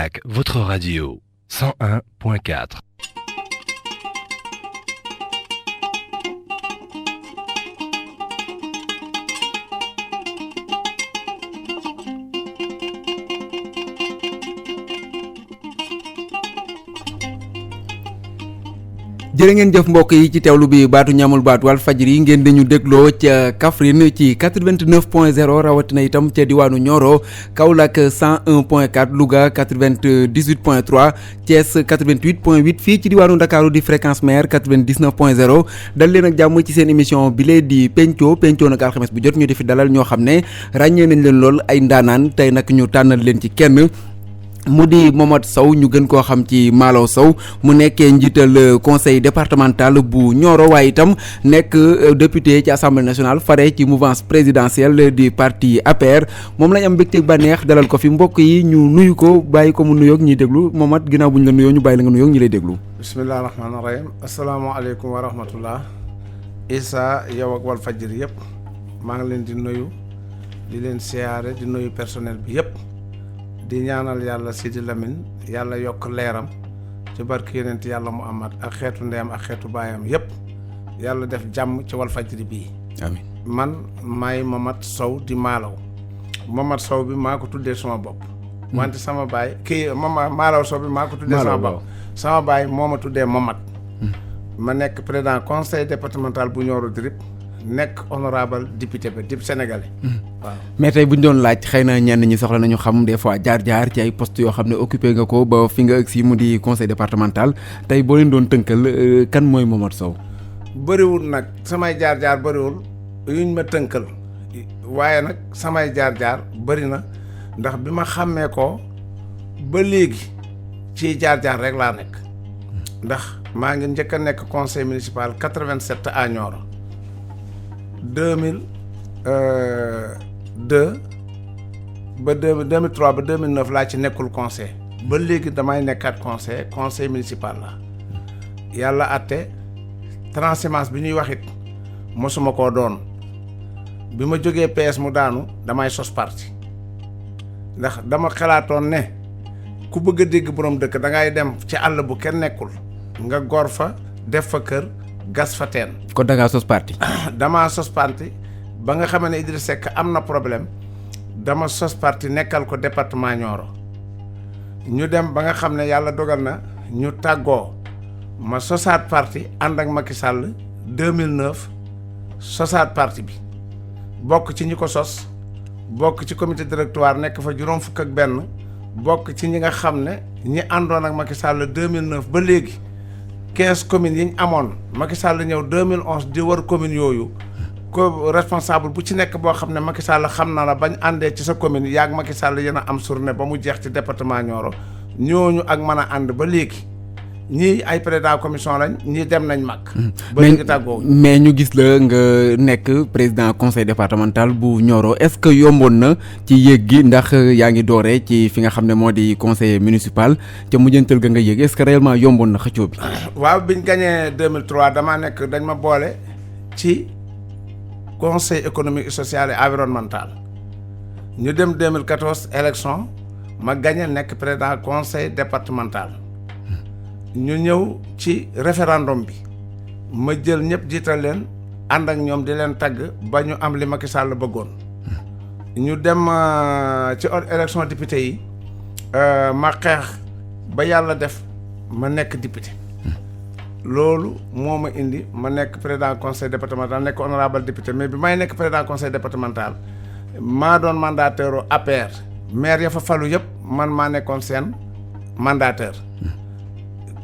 Kaolack, votre radio 101.4. jërë ngeen jëf mbokk yi ci teewlu bi baatu ñamul baatu Walfadjri ngeen dañu dégloo ca Kaffrine ci 89.0 rawatina itam ca diwaanu Nioro Kaolack 101.4 Louga 98.3 Thiès 88.8 fii ci diwaanu Ndakaaru di fréquence mère 99.0 dal leen ak jàmm ci seen émission bi lee di penco nag alxames bu jot ñu di fi dalal ñoo xam ne ràññee nañ leen lool ay ndaanaan tey nag ñu tànnal leen ci kenn mu di Momath Sow ñu gën koo xam ci Malaw Sow mu nekkee njiital conseil départemental bu Nioro waaye itam nekk député ci assemblée nationale fare ci mouvance présidentielle du parti APR moom lañ am mbégte bànneex dalal ko fi mbokk yi ñu nuyu ko bàyyi ko mu nuyoog ñuy déglu Momath ginnaaw bu ñu la nuyoo ñu bàyyi la nga nuyoog ñi lay déglu. bisimilah rahmaani rahim asalaamaaleykum wa rahmatullah Issa yow ak Walfadjri yëpp maa ngi leen di nuyu di leen siyaare di nuyu personnel bi yëpp. di ñaanal yàlla Sidi Lamine yàlla yokk leeram ci barke yonent yàlla Muhammad ak xeetu ndeyam ak xeetu baayam yépp yàlla def jàmm ci Walfadjri bii amiin man maay Momath Sow di Malaw Momath Sow bi maa ko tuddee sama bopp wante sama baay Malaw Sow bi maa ko tuddee sama bopp sama baay moo ma tuddee Momath ma nekk président conseil départemental bu Nioro du Rip nekk honorable député ba di sénégalais. waaw mais tey bu ñu doon laaj xëy na ñenn ñi soxla nañu xam des fois jaar-jaar ci ay postes yoo xam ne occupé nga ko ba fi nga ëgg si mu di conseil départemental tey boo leen doon tënkal kan mooy Momath Sow. bëriwul nag samay jaar-jaar bëriwul yuñ ma tënkal waaye nag samay jaar-jaar bëri na ndax bi ma xàmmee ko ba léegi ci jaar-jaar rek laa nekk ndax maa ngi njëkk a nekk conseil municipal 87 à Nioro. 2002 ba 2003 ba 2009 laa ci nekkul conseil ba léegi damay nekkaat conseil municipal la yàlla àtte transhumance bi ñuy wax it mosuma koo doon bi ma jógee PS mu daanu damay sos parti ndax dama xalaatoon ne ku bëgg a dégg borom dëkk da ngay dem ci àll bu kenn nekkul nga gor fa def fa kër gas fa teen. kon da ngaa sos parti. damaa sos parti ba nga xam ne Idrissa Seck am na problème dama sos parti nekkal ko département Nioro ñu dem ba nga xam ne yàlla dogal na ñu tàggoo ma sosaat parti ànd ak Macky Sall 2009 sosaat parti bi bokk ci ñi ko sos bokk ci comité directoire nekk fa juróom fukk ak benn bokk ci ñi nga xam ne ñi àndoon ak Macky Sall 2009 ba léegi. 15 communes yi ñu amoon Macky Sall ñëw 2011 di wër communes yooyu ko responsable bu ci nekk boo xam ne Macky Sall xam na la bañ àndee ci sa commune yaag Macky Sall yéen a am journée ba mu jeex ci département Nioro ñooñu ak mën a ànd ba léegi ñii ay président commission lañ ñii dem nañ mag. ba léegi tàggoo mais ñu gis la nga nekk président conseil départemental bu Nioro est-ce que yomboon na ci yéeg gi ndax yaa ngi dooree ci fi nga xam ne moo di conseil municipal ca mujjantal ga nga yéeg est-ce que réellement yomboon na xëccoo bi. waaw biñ gagné 2003 damaa nekk dañ ma boole ci conseil économique social et environnemental ñu dem 2014 élection ma gagné nekk président conseil départemental. ñu ñëw ci référendum bi ma jël ñëpp jiital leen ànd ak ñoom di leen tagg ba ñu am li Macky Sall bëggoon ñu dem ci élection député yi ma xeex ba yàlla def ma nekk député loolu moo ma indi ma nekk président conseil départemental nekk honorable député mais bi may nekk président conseil départemental maa doon mandataire APR maire ya fa falu yëpp man maa nekkoon seen mandataire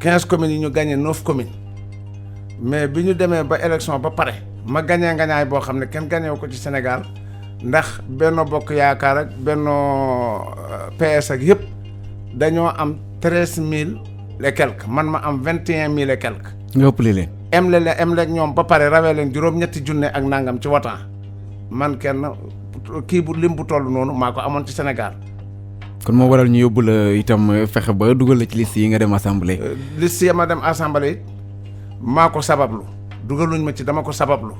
15 communes yi ñu gagné 9 communes mais bi ñu demee ba élection ba pare ma gagné ngañaay boo xam ne kenn gagné wu ko ci Sénégal ndax Benno Bokk Yaakaar ak Benno PS ak yëpp dañoo am 13000 et quelques man ma am 21000 et quelques. nga ëppale leen. em leen ñoom ba pare rawee leen juróom-ñetti junne ak nangam ci wotaan man kenn kii bu lim bu toll noonu maa ko amoon ci Sénégal. kon moo waral ñu yóbbu la itam fexe ba dugal la ci liste yi nga dem assemblée. liste yi ma dem assemblée it maa ko sabablu dugaluñ ma ci dama ko sabablu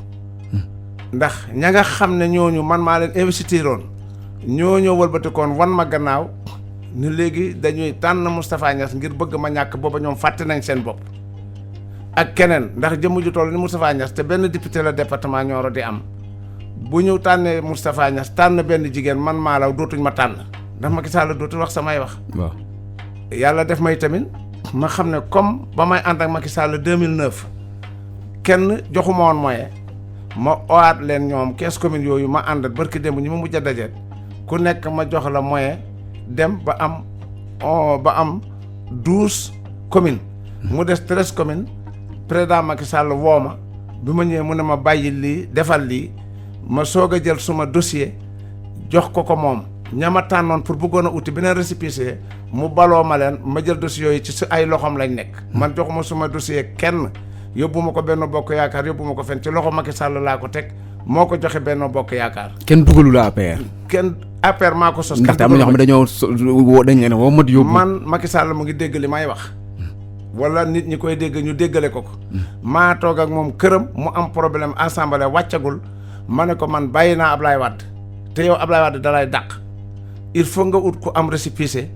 ndax ña nga xam ne ñooñu man maa leen investiroon ñooñu wëlbatikoon wan ma gannaaw ni léegi dañuy tànn Moustapha Niasse ngir bëgg ma ñàkk booba ñoom fàtte nañ seen bopp ak keneen ndax jëmm ju toll ni Moustapha Niasse te benn député la département Nioro di am bu ñu tànnee Moustapha Niasse tànn benn jigéen man Malaw dootuñ ma tànn ndax Macky Sall dootul wax samay wax. waaw yàlla def may tamit ma xam ne comme ba may ànd ak Macky Sall 2009 kenn joxuma woon moyen ma owaat leen ñoom 15 communes yooyu ma ànd barki démb ñi ma mujj a dajeet ku nekk ma jox la moyen dem ba am 12 communes. mu des 13 communes président Macky Sall woo ma bi ma ñëwee mu ne ma bàyyi lii defal lii ma soog a jël suma dossier jox ko moom ñama tànnoon pour bëggoon a uti beneen récépissé mu baloo ma leen ma jël dossier yooyu ci ay loxoom lañ nekk. man joxuma suma dossier kenn yóbbu ma ko Benno Bokk Yaakaar yóbbu ma ko fenn ci loxo Macky Sall laa ko teg moo ko joxe Benno Bokk Yaakaar. kenn dugalu la APR. kenn APR maa ko sos. ndaxte am na ñoo xam ne dañ leen woo mat yóbbu. man Macky Sall mu ngi dégg li may wax. wala nit ñi koy dégg ñu déggale ko. maa toog ak moom këram mu am problème assemblée wàccagul ma ne ko man bàyyi naa Ablaye Wade te yow Ablaye Wade dalay dàq il faut nga ut ku am récépissé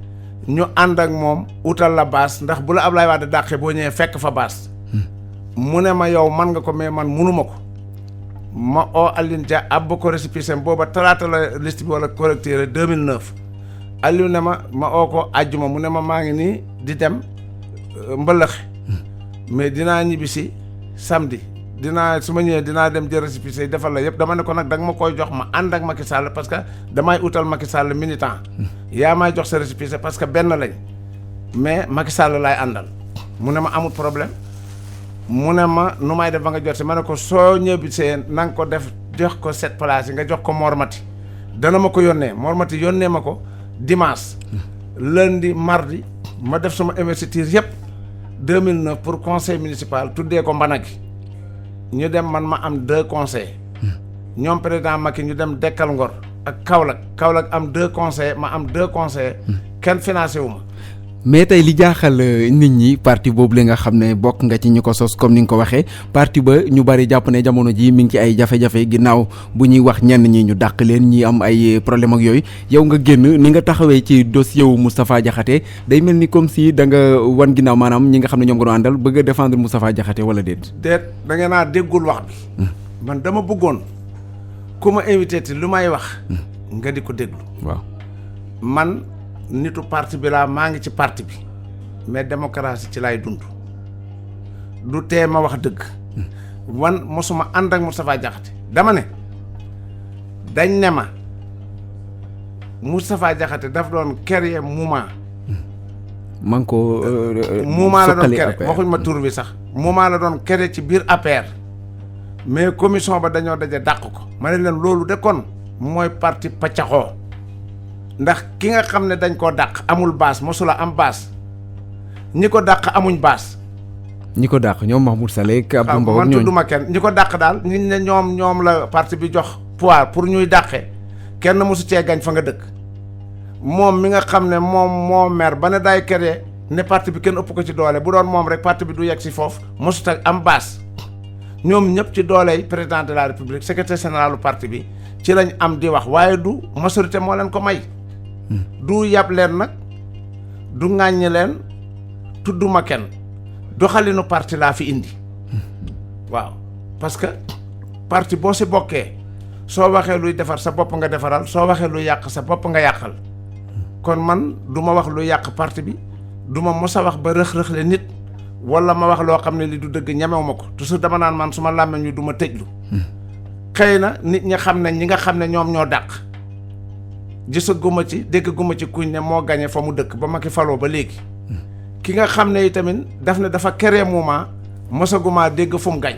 ñu ànd ak moom utal la baas ndax bu la Ablaye Wade dàqee boo ñëwee fekk fa baas. mu ne ma yow man nga ko mais man munuma ko ma oo Aline Dia ab ko récépissé booba talaata la liste bi wala collecteur 2009 Aliou ne ma oo ko àjjuma mu ne ma maa ngi nii di dem mbëllëxe mais dinaa ñibbisi samedi su ma ñëwee dinaa dem jël récépissé yi defal la yëpp dama ne ko nag da nga ma koy jox ma ànd ak Macky Sall parce que damay utal Macky Sall militant yaa may jox sa récépissé parce que benn lañ mais Macky Sall laay àndal mu ne ma amul problème mu ne ma nu may def ba nga jot si ma ne ko soo ñëbbisee na nga ko def jox ko 7 places yi nga jox ko Mormati dana ma ko yónnee Mormati yónnee ma ko dimanche lundi mardi ma def sama investiture yëpp 2009 pour conseil municipal tuddee ko Mbanagi ñu dem man ma am 2 conseils ñoom président Macky ñu dem Dekkal Ngor ak Kaolack am 2 conseils ma am 2 conseils kenn financé wu ma. mais tey li jaaxal nit ñi parti boobu la nga xam ne bokk nga ci ñi ko sos comme ni nga ko waxee parti ba ñu bari jàpp ne jamono ji mi ngi ci ay jafe-jafe ginnaaw bu ñuy wax ñenn ñi ñu dàq leen ñi am ay problème ak yooyu yow nga génn ni nga taxawee ci dossier wu Moustapha Diakhaté day mel ni comme si da nga wan ginnaaw maanaam ñi nga xam ne ñoom nga doon àndal bëgg a défendre Moustapha Diakhaté wala déet. déet da ngeen naa déggul wax bi. man dama bëggoon ku ma invité ti lu may wax. nga di ko déglu. waaw man. nitu parti bi laa maa ngi ci parti bi mais démocratie ci lay dund du tee ma wax dëgg wan mosuma ànd ak Moustapha Diakhaté dama ne dañ ne ma Moustapha Diakhaté daf doon créer mouvement maa ngi ko mouvement la doon créer waxuñ ma tur bi sax mouvement la doon créer ci biir APR mais commission ba dañoo daje dàq ko ma ne leen loolu de kon mooy parti paccaxoo ndax ki nga xam ne dañ koo dàq amul baas mosula am baas ñi ko dàq amuñ baas. ñi ko dàq ñoom Mahmoud Saleh ak Abdou Mbow man tudduma kenn ñi ko dàq daal ñi ne ñoom la parti bi jox pouvoir pour ñuy dàqe kenn mosu cee gañ fa nga dëkk moom mi nga xam ne moom moo mer ba ne day créer ne parti bi kenn ëpp ko ci doole bu doon moom rek parti bi du yegg si foofu mosut a am baas ñoom ñëpp ci doole yi président de la république secrétaire général du parti bi ci lañ am di wax waaye du majorité moo leen ko may. du yàpp leen nag du ŋàññi leen tudduma kenn doxalinu parti laa fi indi waaw parce que parti boo si bokkee soo waxee luy defar sa bopp nga defaral soo waxee luy yàq sa bopp nga yàqal kon man du ma wax luy yàq parti bi du ma mos a wax ba rëx-rëxle nit wala ma wax loo xam ne li du dëgg ñemew ma ko toujours dama naan man su ma làmmeñ ñu du ma tëjlu xëy na nit ñi xam ne ñi nga xam ne ñoom ñoo dàq gisaguma ci déggaguma ci kuñ ne moo gañe fa mu dëkk ba Macky faloo ba léegi ki nga xam ne itamit daf ne dafa créer mouvement mosaguma dégg fu mu gañ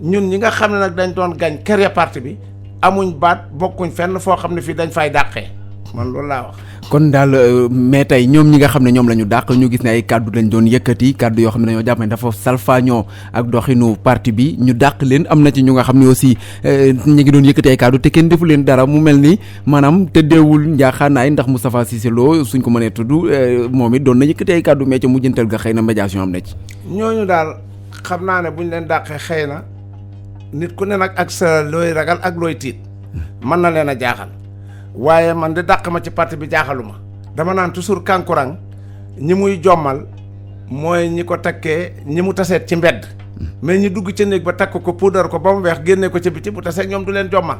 ñun ñi nga xam ne nag dañ doon gañ créer parti bi amuñ baat bokkuñ fenn foo xam ne fii dañ fay dàqee man loolu laa wax. kon daal mais tey ñoom ñi nga xam ne ñoom la ñu dàq ñu gis ne ay kàddu lañ doon yëkkati kàddu yoo xam ne dañoo jàpp ne dafa salfaañoo ak doxinu parti bi ñu dàq leen am na ci ñu nga xam ne aussi ñu ngi doon yëkkati ay kàddu te kenn defu leen dara mu mel ni maanaam tëddeewul njaaxaanaay ndax Moustapha Cissé Lo suñ ko mënee tudd moom it doon na yëkkati ay kàddu mais ca mujjantal ga xëy na médiation am na ci. ñooñu daal xam naa ne buñ leen dàqee xëy na nit ku ne nag ak sa looy ragal ak looy tiit mën na leen a jaaxal. waaye man de dàq ma ci parti bi jaaxaluma dama naan toujours kankurang ñi muy jommal mooy ñi ko takkee ñi mu taseet ci mbedd mais ñi dugg ca néeg ba takk ko puudar ko ba mu weex génne ko ca biti bu tasee ñoom du leen jommal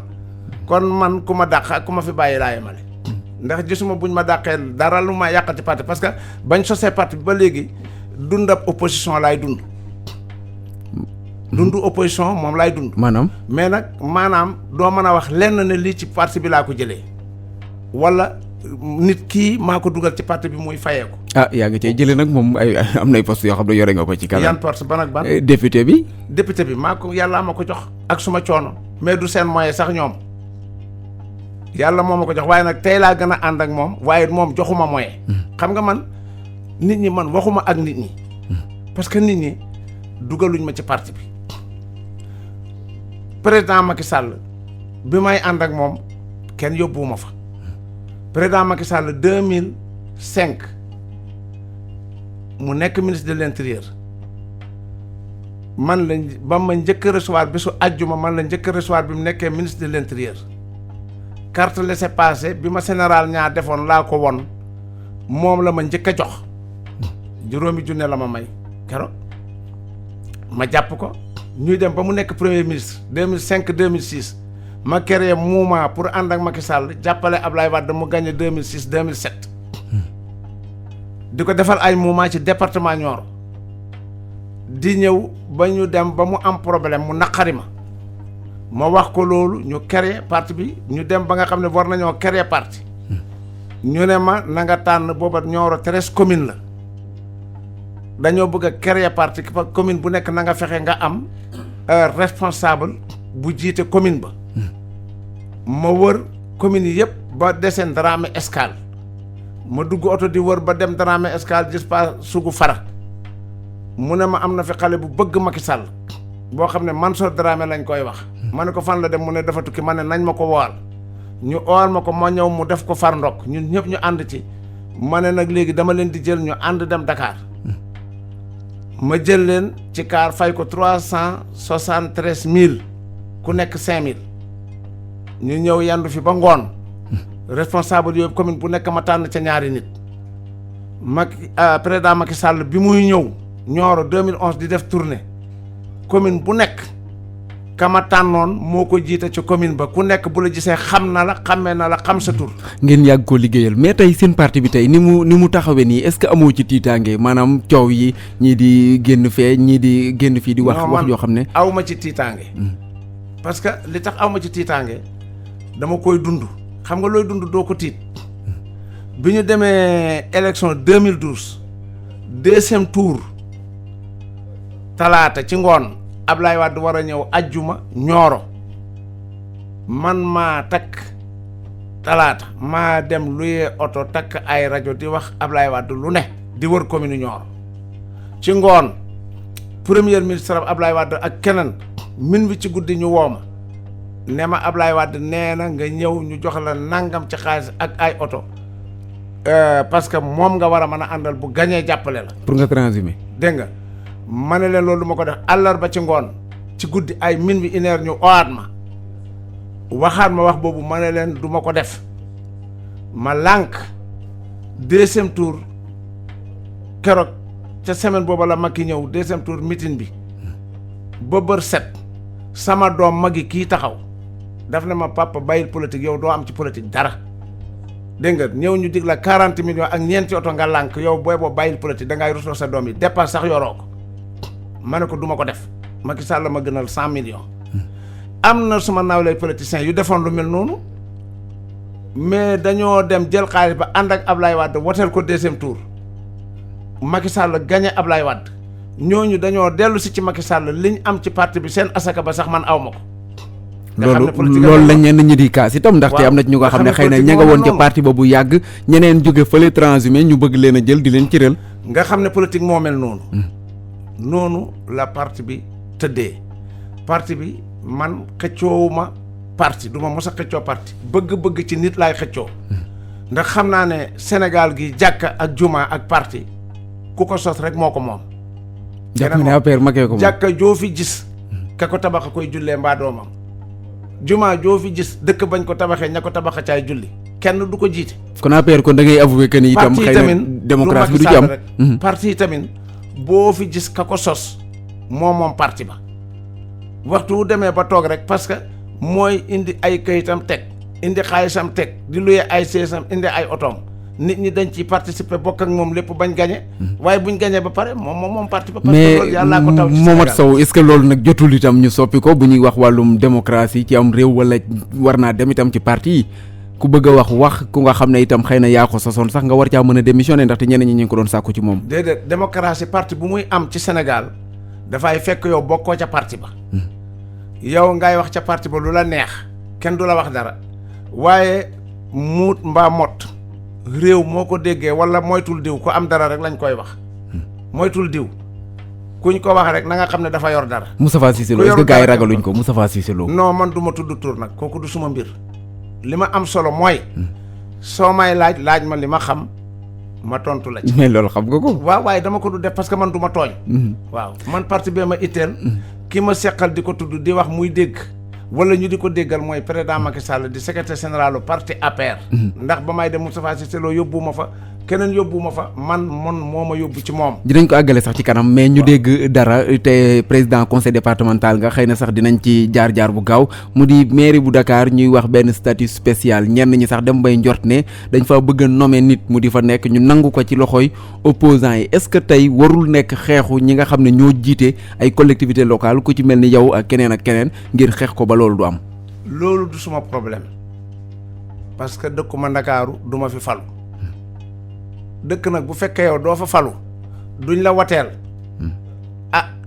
kon man ku ma dàq ak ku ma fi bàyyi laa yemale ndax gisuma buñ ma dàqee dara lu ma yàqal ci parti parce que bañ sosee parti bi ba léegi dund ab opposition laay dund opposition moom laay dund maanaam mais nag maanaam doo mën a wax lenn ne lii ci parti bi laa ko jëlee wala nit kii maa ko dugal ci parti bi muy fayee ko yaa ngi cay jëlee nag moom ay am nay poste yoo xam ne yore nga ko ci kanam yan poste ban ak ban député bi maa ko yàlla ma ko jox ak suma coono mais du seen moyen sax ñoom yàlla moo ma ko jox waaye nag tey laa gën a ànd ak moom waaye moom joxuma moyen xam nga man nit ñi man waxuma ak nit ñi parce que nit ñi dugaluñ ma ci parti bi président Macky Sall bi may ànd ak moom kenn yóbbuwuma fa président Macky Sall 2005 mu nekk ministre de l'intérieur man la ba ma njëkk a recevoir bisu àjjuma man la njëkk a recevoir bi mu nekkee ministre de l'intérieur carte laissez-passer bi ma général ñaa defoon laa ko won moom la ma njëkk a jox juróomi junne la ma may keroog ma jàpp ko ñuy dem ba mu nekk premier ministre 2005 2006 ma créé mouvement pour ànd ak Macky Sall jàppale Ablaye Wade mu gagné 2006 2007 di ko defal ay mouvement ci département Nioro di ñëw ba ñu dem ba mu am problème mu naqari ma wax ko loolu ñu créé parti bi ñu dem ba nga xam ne war nañoo créé parti ñu ne ma na nga tànn booba Nioro 13 commune la dañoo bëgg a créer parti commune bu nekk na nga fexe nga am responsable bu jiite commune ba ma wër commune yi yëpp ba deseen Dramé Escale ma dugg oto di wër ba dem Dramé Escale gis pas sugu fara mu ne ma am na fi xale bu bëgg Macky Sall boo xam ne Mansour Dramé lañ koy wax ma ne ko fan la dem mu ne dafa tukki ma ne nañ ma ko woowal ñu oowal ma ko ma ñëw mu def ko far ndok ñun ñëpp ñu ànd ci ma ne nag léegi dama leen di jël ñu ànd dem Dakar ma jël leen ci kaar fay ko 373 000 ku nekk 5 000 ñu ñëw yandu fi ba ngoon responsable yooyu commune bu nekk ma tànn ca ñaari nit président Macky Sall bi muy ñëw Nioro 2011 di def tournée commune bu nekk kama tànnoon moo ko jiite ci commune ba ku nekk bu la gisee xam na la xàmmee na la xam sa tur. ngeen yàgg koo liggéeyal mais tey seen parti bi tey ni mu taxawee nii est-ce que amoo ci tiitaange maanaam coow yi ñii di génn fee ñii di génn fii di wax yoo xam ne aw ma ci tiitaange parce que li tax aw ma ci tiitaange dama koy dund xam nga looy dund doo ko tiit bi ñu demee élection 2012 deuxième tour talaata ci ngoon Ablaye Wade war a ñëw ajjuma Nioro man maa takk talaata maa dem luyee oto takk ay rajo di wax Ablaye Wade lu ne di wër commune Nioro ci ngoon premier ministre Ablaye Wade ak keneen min bi ci guddi ñu woo ma ne ma Ablaye Wade nee na nga ñëw ñu jox la nangam ci xaalis ak ay oto parce que moom nga war a mën a àndal bu gañee jàppale la pour nga transhumé dégg nga ma ne leen loolu ma ko def àllarba ci ngoon ci guddi ay min bi une heure ñu owaat ma waxaat ma wax boobu ma ne leen du ma ko def ma lànk deuxième tour keroog ca semaine booba la Macky ñëw deuxième tour meeting bi ba bër set sama doom magi kii taxaw daf ne ma papa bàyyil politique yow doo am ci politique dara dégg nga ñëw ñu dig la 40 millions ak ñeenti oto nga lànk yow booy boo bàyyil politique da ngay rusloo sa doom yi dépense sax yoroo ko ma ne ko du ma ko def Macky Sall ma gënal 100 millions am na suma nawlay politiciens yu defoon lu mel noonu mais dañoo dem jël xaalis ba ànd ak Ablaye Wade woteel ko deuxième tour Macky Sall gagné Ablaye Wade ñooñu dañoo dellu si ci Macky Sall liñ am ci parti bi seen asaka ba sax man aw ma ko. loolu la ñenn ñi di kaas itam ndaxte am na ci ñu nga xam ne xëy na ña nga woon ca parti ba bu yàgg ñeneen jóge fële transhumé ñu bëgg leen a jël di leen cëral. nga xam ne politique moo mel noonu. noonu la parti bi tëddee parti bi man xëccoowuma parti du ma mos a xëccoo parti bëgg-bëgg ci nit laay xëccoo ndax xam naa ne Sénégal gi jàkka ak juma ak parti ku ko sos rek moo ko moom. jàpp ne affaire magee ko moom jàkka joo fi gis ka ko tabax koy jullee mbaa doomam juma joo fi gis dëkk bañ ko tabaxee ña ko tabaxa caay julli kenn du ko jiite. kon APR kon da ngay avouer que ni itam xëy na démocratie bi du ci am. parti yi tamit boo fi gis ka ko sos moom parti ba waxtu wu demee ba toog rek parce que mooy indi ay kayitam teg indi xaalisam teg di luye ay seesam indi ay otoom nit ñi dañ ci participer bokk ak moom lépp bañ gañe waaye buñ gañee ba pare moom parti ba. parce que loolu yàllaa ko taw ci Sénégal. Momat Sow est-ce que loolu nag jotul itam ñu soppi ko bu ñuy wax wàllum démocratie ci am réew wala war naa dem itam ci parti yi ku bëgg a wax ku nga xam ne itam xëy na yaa ko sosoon sax nga war caa mën a démissionner ndaxte ñeneen ñi ñu ngi ko doon sàkku ci moom. déedéet démocratie parti bu muy am ci Sénégal dafay fekk yow bokkoo ca parti ba. yow ngay wax ca parti ba lu la neex kenn du la wax dara waaye muut mbaa mot réew moo ko déggee wala moytul diw ku am dara rek lañ koy wax moytul diw kuñ ko wax rek na nga xam ne dafa yor dara. Moustapha Cissé Lo est-ce que gars yi ragaluñ ko Moustapha Cissé Lo. non man du ma tudd tur nag kooku du suma mbir li ma am solo mooy soo may laaj ma li ma xam ma tontu la ci. mais loolu xam nga ko. waaw waaye dama ko du def parce que man du ma tooñ. waaw man parti bee ma itteel. ki ma seqal di ko tudd di wax muy dégg wala ñu di ko déggal mooy président Macky Sall di secrétaire général du parti APR. ndax ba may dem Moustapha Cissé Lo yóbbu ma fa keneen yóbbu ma fa man moo ma yóbbu ci moom. dinañ ko àggale sax ci kanam mais ñu dégg dara te président conseil départemental nga xëy na sax dinañ ci jaar bu gaaw mu di mairie bu Dakar ñuy wax benn statut spécial ñenn ñi sax dem bay njort ne dañ fa bëgg a nommer nit mu di fa nekk ñu nangu ko ci loxoy opposants yi est-ce que tey warul nekk xeexu ñi nga xam ne ñoo jiite ay collectivités locales ku ci mel ni yow ak keneen ngir xeex ko ba loolu du am. loolu du suma problème parce que dëkkuma Ndakaaru du ma fi falu. dëkk nag bu fekkee yow doo fa falu duñ la wateel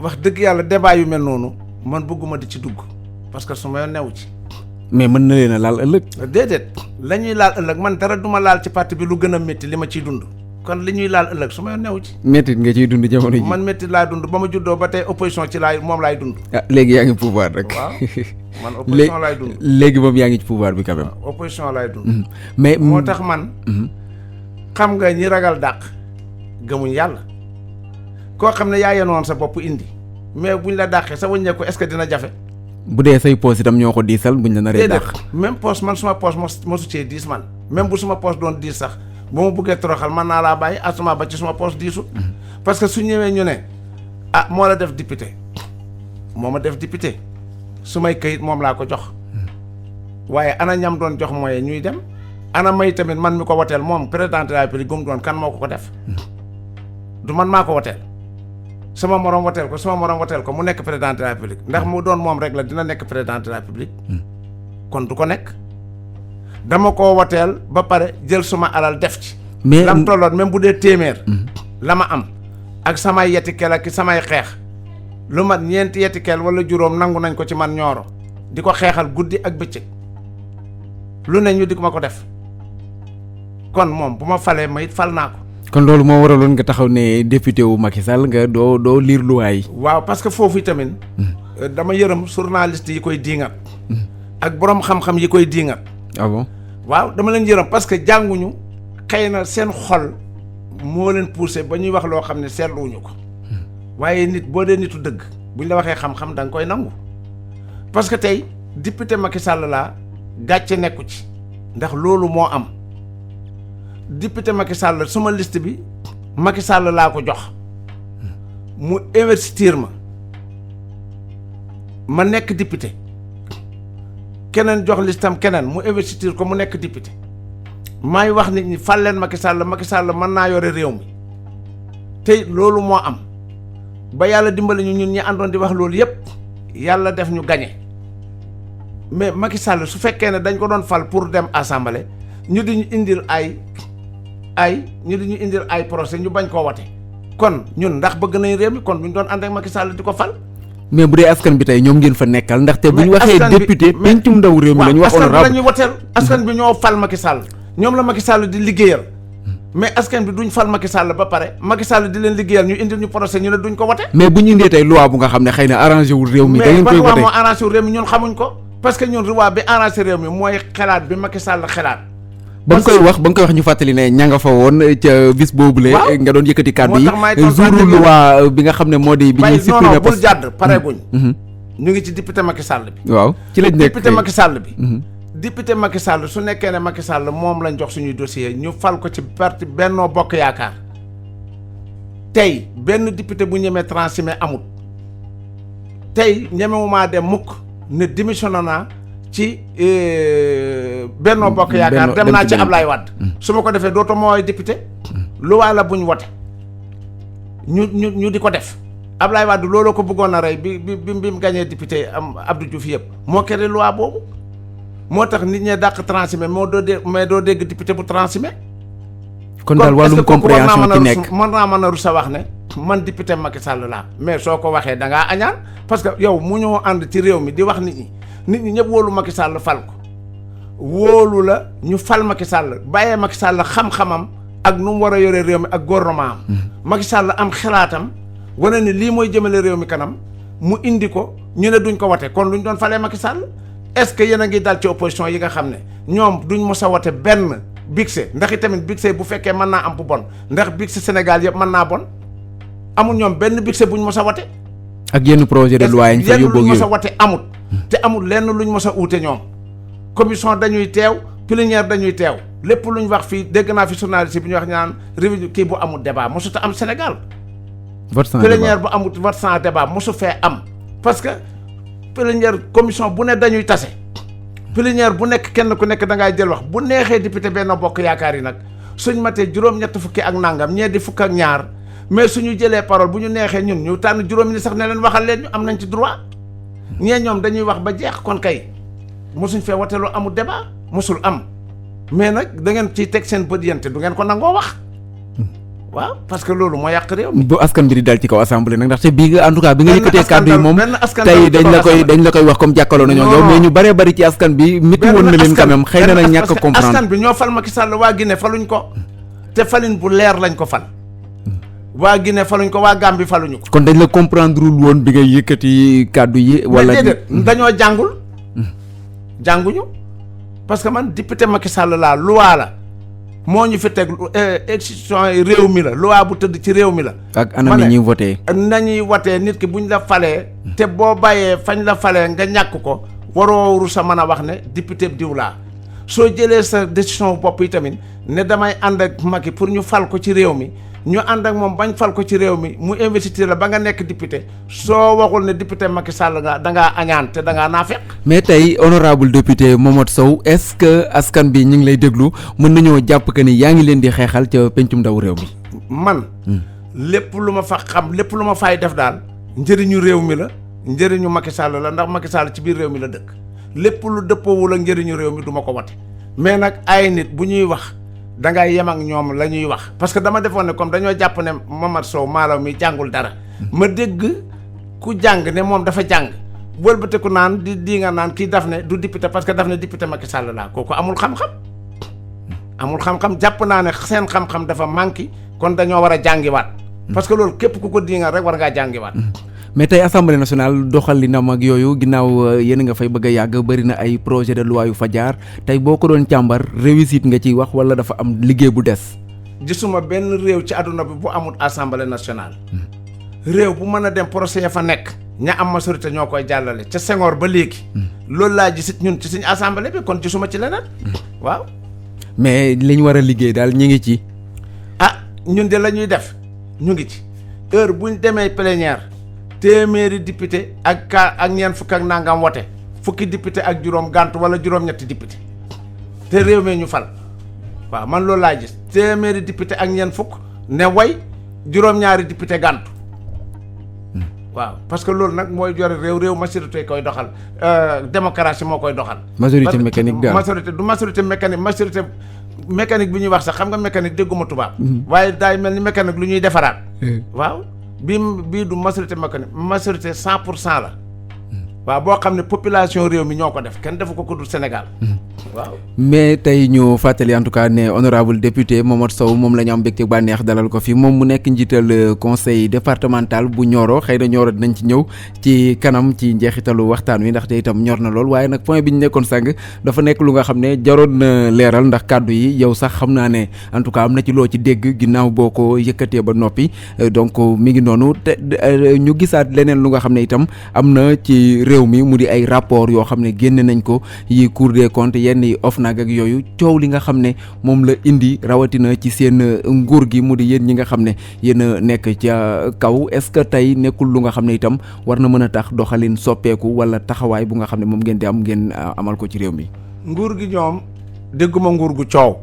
wax dëgg yàlla débat yu mel noonu man bëgguma di ci dugg parce que su ma yoon newu ci. mais mën na leen a laal ëllëg. déedéet la ñuy laal ëllëg man dara duma laal ci parti bi lu gën a métti li ma ciy dund kon li ñuy laal ëllëg su ma yoon newu ci. métti nga ciy dund jamono ji. man métti laa dund ba ma juddoo ba tey opposition ci moom laay dund. léegi yaa ngi pouvoir rek. waaw man opposition laay dund. léegi moom yaa ngi ci pouvoir bi quand même. opposition laay dund. mais moo tax man. xam nga ñi ragal dàq gëmuñ yàlla koo xam ne yaa yenoon sa bopp indi mais buñ la dàqee sa wëññeeku est-ce que dina jafe. bu dee say poos itam ñoo ko diisal buñ la naree dàq. même poos man suma poos mosu cee diis man même bu suma poos doon diis sax ba ma buggee toroxal man naa laa bàyyi asuma ba ci suma poos diisul parce que su ñëwee ñu ne moo la def député moo ma def député su may këyit moom laa ko jox waaye ana ñam doon jox mooy ñuy dem. ana may tamit man mi ko woteel moom président de la République gum doon kan moo ko def du man maa ko woteel sama morom woteel ko mu nekk président de la République ndax mu doon moom rek la dina nekk président de la République kon du ko nekk dama koo woteel ba pare jël suma alal def ci mais lam tolloon même bu dee téeméer la ma am ak samay yetikel ak samay xeex lu mat ñeenti yetikel wala juróom nangu nañ ko ci man Nioro di ko xeexal guddi ak bëccëg lu ne ñu di ma ko def kon moom bu ma falee ma it fal naa ko. kon loolu moo waraloon nga taxaw ne député wu Macky Sall nga doo lire loi yi. waaw parce que foofu tamit dama yërëm journaliste yi koy diingat ak borom xam-xam yi koy diingat. ah bon waaw dama leen yërëm parce que jànguñu xëy na seen xol moo leen poussé ba ñuy wax loo xam ne seetluwuñu ko waaye nit boo dee nitu dëgg buñ la waxee xam-xam da nga koy nangu parce que tey député Macky Sall laa gàcce nekku ci ndax loolu moo am. député Macky Sall suma liste bi Macky Sall laa ko jox mu investir ma nekk député keneen jox listam keneen mu investir ko mu nekk député maay wax nit ñi fal leen Macky Sall mën naa yore réew mi te loolu moo am ba yàlla dimbali ñu ñun ñi àndoon di wax loolu yépp yàlla def ñu gañe mais Macky Sall su fekkee ne dañ ko doon fal pour dem assemblée ñu di ñu indil ay procès ñu bañ koo wate kon ñun ndax bëgg nañ réew mi kon bu ñu doon ànd ak Macky Sall di ko fal. mais bu dee askan bi tey ñoom ngeen fa nekkal ndaxte bu ñu waxee député pencum ndaw réew mi la ñu wax honorable askan bi la ñuy woteel askan bi ñoo fal Macky Sall ñoom la Macky Sall di liggéeyal mais askan bi duñ fal Macky Sall ba pare Macky Sall di leen liggéeyal ñu indil ñu procès ñu ne duñ ko wote. mais bu ñu indee tey loi bu nga xam ne xëy na arrangé wul réew mi da ngeen koy wote mais moo arrangé wul réew mi ñun xamuñ ko parce que ñun loi bi arrangé réew mi mooy xalaat bi Macky Sall xalaat. ba nga koy wax ñu fàttali ne ña nga fa woon ca bis boobule. nga doon yëkkati kàddu yi jour loi bi nga xam ne moo di. bi ñuy supprimer bul jàdd pareeguñ. ñu ngi ci député Macky Sall bi. waaw ci lañ nekk député Macky Sall bi. député Macky Sall su nekkee ne Macky Sall moom lañ jox suñuy dossier ñu fal ko ci parti Benno Bokk Yaakaar tey benn député bu ñemee transhumé amut tey ñemewumaa dem mukk ne démissionné naa ci Benno Bokk Yaakaar dem naa ci Ablaye Wade su ma ko defee dootoo ma woowee député loi la buñ wote ñu di ko def Ablaye Wade looloo ko bëggoon a rey bi mu gañee député am Abdou Diouf yëpp moo créé loi boobu moo tax nit ñee dàq transhumé mais doo dégg député bu transhumé kon daal wàllum compréhension ci nekk mën naa mën a rus a wax ne man député Macky Sall laa mais soo ko waxee da ngaa añaan parce que yow mu ñoo ànd ci réew mi di wax nit ñi ñëpp wóolu Macky Sall fal ko wóolu la ñu fal Macky Sall bàyyee Macky Sall xam-xamam ak nu mu war a yore réew mi ak gouvernement am Macky Sall am xalaatam wane ni lii mooy jëmale réew mi kanam mu indi ko ñu ne duñ ko wate kon luñ doon falee Macky Sall est-ce que yéen a ngi dal ci opposition yi nga xam ne ñoom duñ mos a wate benn bigse ndax itamit bigse bu fekkee mën naa am bu bon ndax bigse Sénégal yëpp mën naa bon amul ñoom benn bigse buñ mos a wate ak yenn projet de loi yi fa yóbbu luñ mos a wate amut te amul lenn luñ mos a uute ñoom commission dañuy teew plénière dañuy teew lépp luñ wax fii dégg naa fi journaliste bi ñu wax ñaan révision kii bu amul débat mosut a am Sénégal plénière bu amul vote sans débat mosu fee am parce que plénière commission bu ne dañuy tase plénière bu nekk kenn ku nekk da ngay jël wax bu neexee député Benno Bokk Yaakaar yi nag suñ matee juróom-ñett fukki ak nangam ñee di fukk ak ñaar mais suñu jëlee parole bu ñu neexee ñun ñu tànn juróomi ni sax ne leen waxal leen ñu am nañ ci droit ñee ñoom dañuy wax ba jeex kon kay mosuñ fee wateloo amul débat mosul am mais nag da ngeen ciy teg seen bët yente du ngeen ko nangoo wax waaw parce que loolu moo yàq réew mi. bu askan bi di dal ci kaw assemblée nag ndaxte bii nga en tout cas bi nga yëkkatee kàddu yi moom tey dañ la koy wax comme jàkkaloo nañoo yow mais ñu bëree bëri ci askan bi métti woon na leen quand même xëy na nag ñàkk a comprendre askan bi ñoo fal Macky Sall waa Guinée faluñ ko te falin bu leer lañ ko fal waa Guinée faluñ ko waa Gambie faluñu ko. kon dañ la comprendre wul woon bi ngay yëkkati kàddu yi. wala déedéet dañoo jànguñu parce que man député Macky Sall laa loi la moo ñu fi teg institution réew mi la loi bu tëdd ci réew mi la. ak anam yi ñuy voté. nañuy watee nit ki buñ la falee. te boo bàyyee fañ la falee nga ñàkk ko waroo ru sa mën a wax ne député diw laa soo jëlee sa décision bopp yi tamit ne damay ànd ak Macky pour ñu fal ko ci réew mi ñu ànd ak moom bañ fal ko ci réew mi mu investir la ba nga nekk député soo waxul ne député Macky Sall nga da ngaa añaan te da ngaa naafeq. mais tey honorable député Momad Sow est-ce que askan bi ñu ngi lay déglu mën nañoo jàpp que ni yaa ngi leen di xeexal ca pencum ndaw réew mi. man lépp lu ma fa xam lépp lu ma fay def daal njëriñu réew mi la njëriñu Macky Sall la ndax Macky Sall ci biir réew mi la dëkk lépp lu dëppoowul ak njëriñu réew mi du ma ko wate mais nag ay nit bu ñuy wax. da ngay yem ak ñoom la ñuy wax parce que dama defoon ne comme dañoo jàpp ne Momad Sow Malaw mi jàngul dara ma dégg ku jàng ne moom dafa jàng wëlbatiku naan di nga naan kii daf ne du député parce que daf ne député Macky Sall laa kooku amul xam-xam jàpp naa ne seen xam-xam dafa manqué kon dañoo war a jàngiwaat parce que loolu képp ku ko di nga rek war ngaa jàngiwaat. mais tey assemblée nationale doxalinam ak yooyu ginnaaw yéen nga fay bëgg a yàgg bëri na ay projet de loi yu fa jaar tey boo ko doon càmbar réussite nga ciy wax wala dafa am liggéey bu des. gisuma benn réew ci àdduna bi bu amul assemblée nationale. réew bu mën a dem procès ya fa nekk. ña am majorité ñoo koy jàllale ca Senghor ba léegi. loolu laa gisit ñun ci suñu assemblée bi kon gisuma ci leneen. waaw. mais li ñu war a liggéey daal ñu ngi ci. ñun de la ñuy def ñu ngi ci heure buñ demee plénière. téeméeri député ak ñeent fukk ak nangam wote fukki député ak juróom gàntu wala juróom-ñetti député te réew mi ñu fal waaw man loolu laa gis téeméeri député ak ñeent fukk ne way juróom-ñaari député gàntu waaw parce que loolu nag mooy jore réew majorité koy doxal démocratie moo koy doxal. majorité mécanique daal majorité mécanique bi ñuy wax sax xam nga mécanique dégguma tubaab. waaye daay mel ni mécanique lu ñuy defaraat. waaw. bii du majorité mécanique majorité 100% la waaw boo xam ne population réew mi ñoo ko def kenn defu ko dul Sénégal waaw. mais tey ñu fàttali en tout cas ne honorable député Momad Sow moom la ñu am mbégte bànneex dalal ko fi moom mu nekk njiital conseil départemental bu Nioro xëy na Nioro dinañ ci ñëw ci kanam ci njeexitalu waxtaan wi ndaxte itam ñor na lool waaye nag point bi ñu nekkoon sàng dafa nekk lu nga xam ne jaroon na leeral ndax kàddu yi yow sax xam naa ne en tout cas am na ci loo ci dégg ginnaaw boo ko yëkkatee ba noppi donc mi ngi noonu te ñu gisaat leneen lu nga xam ne itam am na ci réew mi mu di ay rapport yoo xam ne génne nañ ko yi Cour des comptes yenn yi OFNAC ak yooyu coow li nga xam ne moom la indi rawatina ci seen nguur gi mu di yéen ñi nga xam ne yéen a nekk ca kaw est-ce que tey nekkul lu nga xam ne itam war na mën a tax doxalin soppeeku wala taxawaay bu nga xam ne moom ngeen di am ngeen amal ko ci réew mi. nguur gi ñoom dégguma nguur gu coow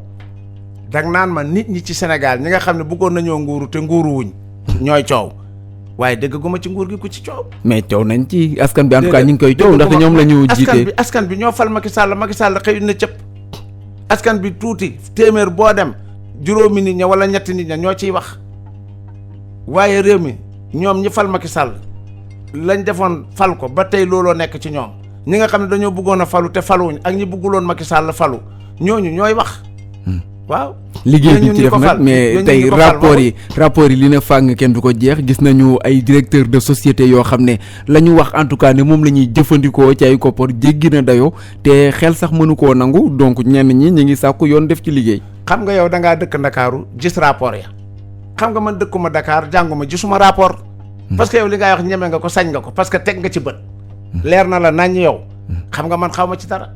dag naan ma nit ñi ci Sénégal ñi nga xam ne bëggoon nañoo nguuru te nguuru wuñ ñooy coow waaye dégguma ci nguur gi ku ci coow. mais coow nañ ci askan bi en tout cas ñu ngi koy coow ndaxte ñoom la ñu jiite askan bi ñoo fal Macky Sall xëy na cëpp askan bi tuuti téeméer boo dem juróomi nit ña wala ñetti nit ña ñoo ciy wax waaye réew mi ñoom ñi fal Macky Sall lañ defoon fal ko ba tey looloo nekk ci ñoom ñi nga xam ne dañoo bëggoon a falu te faluwuñ ak ñi bëgguloon Macky Sall falu ñooñu ñooy wax waaw. liggéey bi ci def nag mais tey rapport yi li ne fàng kenn du ko jeex gis nañu ay directeur de société yoo xam ne la ñu wax en tout cas ne moom la ñuy jëfandikoo ci ay koppar jéggi na dayoo te xel sax mënu koo nangu donc ñenn ñi ñu ngi sàkku yoon def ci liggéey. xam nga yow da ngaa dëkk Ndakaaru gis rapport ya xam nga man dëkkuma Dakar jànguma gisuma rapport. parce que yow li ngay wax ñeme nga ko sañ nga ko parce que teg nga ci bët. leer na la nañ yow. xam nga man xaw ma ci dara.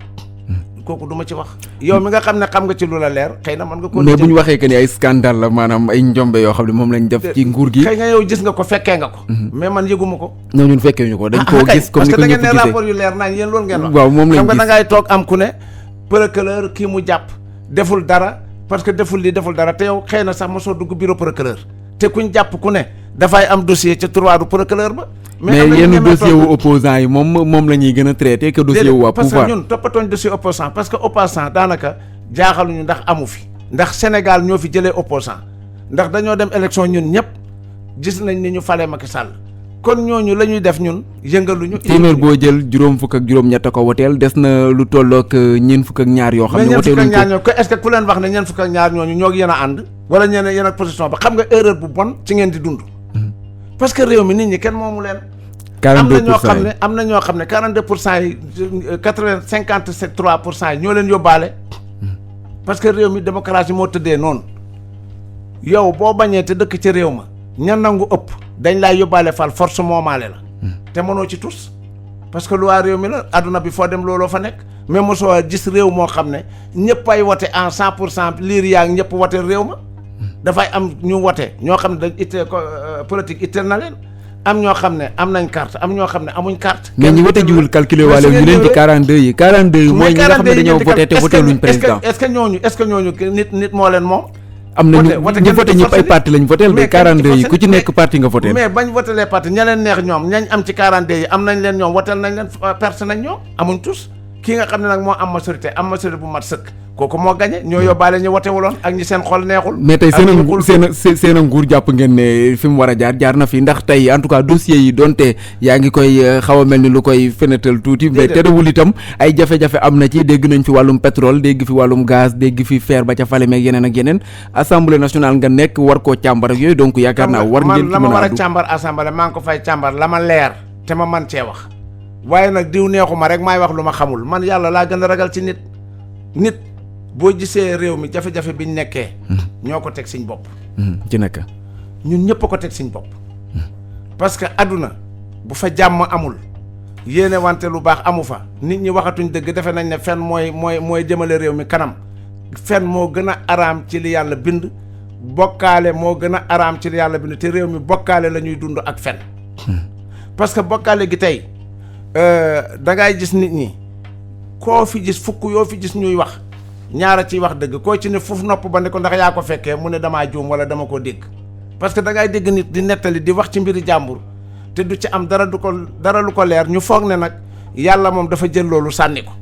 kooku du ma ci wax yow mi nga xam ne xam nga ci lu la leer xëy na mën nga ko. mais bu ñu waxee que ni ay scandale la maanaam ay njombe yoo xam ne moom lañ def ci nguur gi. xëy nga yow gis nga ko fekkee nga ko. mais man yëguma ko. non ñun fekkee ñu ko dañ koo gis comme ni ko ñëpp gisee parce que da ngeen ne rapport yu leer nañ yéen loolu ngeen wax. waaw moom lañ gis xam nga da ngay toog am ku ne procureur kii mu jàpp deful dara parce que deful lii deful dara te yow xëy na sax mosoo dugg bureau procureur te kuñ jàpp ku ne dafay am dossier ca tiroiru procureur ba. mais yenn dossier wu opposant yi moom la ñuy gën a traité que dossier wu waa pouvoir. parce que ñun toppatooñ dossier opposant parce que opposant daanaka jaaxaluñu ndax amu fi ndax Sénégal ñoo fi jëlee opposant ndax dañoo dem élection ñun ñëpp gis nañ ni ñu falee Macky Sall kon ñooñu la ñuy def ñun yëngaluñu. téeméer boo jël juróom fukk ak juróom-ñett ko woteel des na lu tollook ñeent fukk ak ñaar yoo xam ne woteeluñ ko est-ce que ku leen wax ne ñeent fukk ak ñaar ñooñu ñoo yéen a ànd wala ñeen yéen ak position ba xam nga erreur bu bon ci ngeen di dund parce que réew mi nit ñi kenn moomu leen 42% am na ñoo xam ne 42% yi 53% yi ñoo leen yóbbaale parce que réew mi démocratie moo tëddee noonu yow boo bañee te dëkk ci réew ma ña nangu ëpp dañ laay yóbbaale fal force moomaale la te mënoo ci tus parce que loi réew mi la adduna bi foo dem looloo fa nekk mais mosoo gis réew moo xam ne ñëpp ay wote en 100% liir yaa ngi ñëpp wote réew ma dafay am ñu wote ñoo xam ne dañ ittee ko politique itteel na leen am ñoo xam ne am nañ carte am ñoo xam ne amuñ carte. mais ñi wote jiwul calculer waale ñu leen ci 42 yi 42 yi mooy ñi nga xam ne dañoo voté te voté luñ président. est-ce que ñooñu nit moo leen moom. am na ñu voté ñëpp ay parti lañ voté mais 42 yi ku ci nekk parti nga voté. mais bañ voté les partis ña leen neex ñoom ñañ am ci 42 yi am nañ leen ñoom voté nañ leen perte nañ ñoom amuñ tous kii nga xam ne nag moo am majorité bu mat sëkk kooku moo gagné ñoo yóbbaale ñu wote wuloon ak ñi seen xol neexul. mais tey seen nguur jàpp ngeen ne fi mu war a jaar na fi ndax tey en tout cas dossiers yi donte yaa ngi koy xaw a mel ni lu koy fenetal tuuti. mais terewul itam ay jafe-jafe am na ci dégg nañ fi wàllum pétrole dégg fi wàllum gaz dégg fi fer ba ca fale meeg yeneen ak yeneen assemblée nationale nga nekk war koo càmbar ak yooyu donc yaakaar naa war ngeen. la ma war a càmbar assemblée maa ngi ko fay càmbar la ma leer te ma man cee wax waaye nag diw neexuma rek maay wax lu ma xamul man yàlla laa gën a ragal ci nit boo gisee réew mi jafe-jafe biñ nekkee ñoo ko teg suñ bopp ci naka ñun ñëpp a ko teg suñ bopp parce que adduna bu fa jàmm amul yéene wante lu baax amu fa nit ñi waxatuñ dëgg defe nañ ne fen mooy jëmale réew mi kanam fen moo gën a araam ci li yàlla bind bokkaale moo gën a araam ci li yàlla bind te réew mi bokkaale la ñuy dund ak fen parce que bokkaale gi tey da ngay gis nit ñi koo fi gis fukk yoo fi gis ñuy wax ñaara ciy wax dëgg koo ci ne foofu nopp ba ne ko ndax yaa ko fekkee mu ne damaa juum wala dama ko dégg parce que da ngay dégg nit di nettali di wax ci mbiri jàmbur te du ci am dara lu ko leer ñu foog ne nag yàlla moom dafa jël loolu sànni ko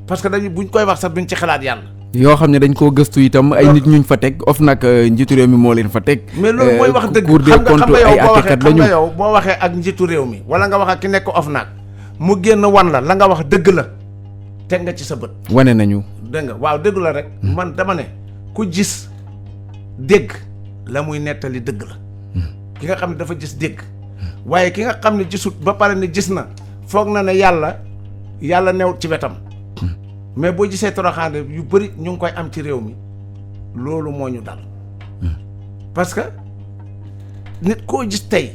parce que dañu buñ koy wax sax duñ ci xalaat yàlla. yoo xam ne dañ koo gëstu itam ay nit ñuñ fa teg of nag njiitu réew mi moo leen fa teg. mais loolu mooy wax dëgg xam nga yow boo waxee ak njiitu réew mi wala nga wax ak ki nekk of nag mu génn wan la nga wax dëgg la teg nga ci sa bët. wane nañu. dégg nga waaw dëgg la rek. man dama ne ku gis dégg la muy nettali dëgg la. ki nga xam ne dafa gis dégg. waaye ki nga xam ne gisut ba pare ne gis na foog na ne yàlla newut ci wetam. mais boo gisee toroxaande yu bëri ñu ngi koy am ci réew mi loolu moo ñu dal. parce que nit koo gis tey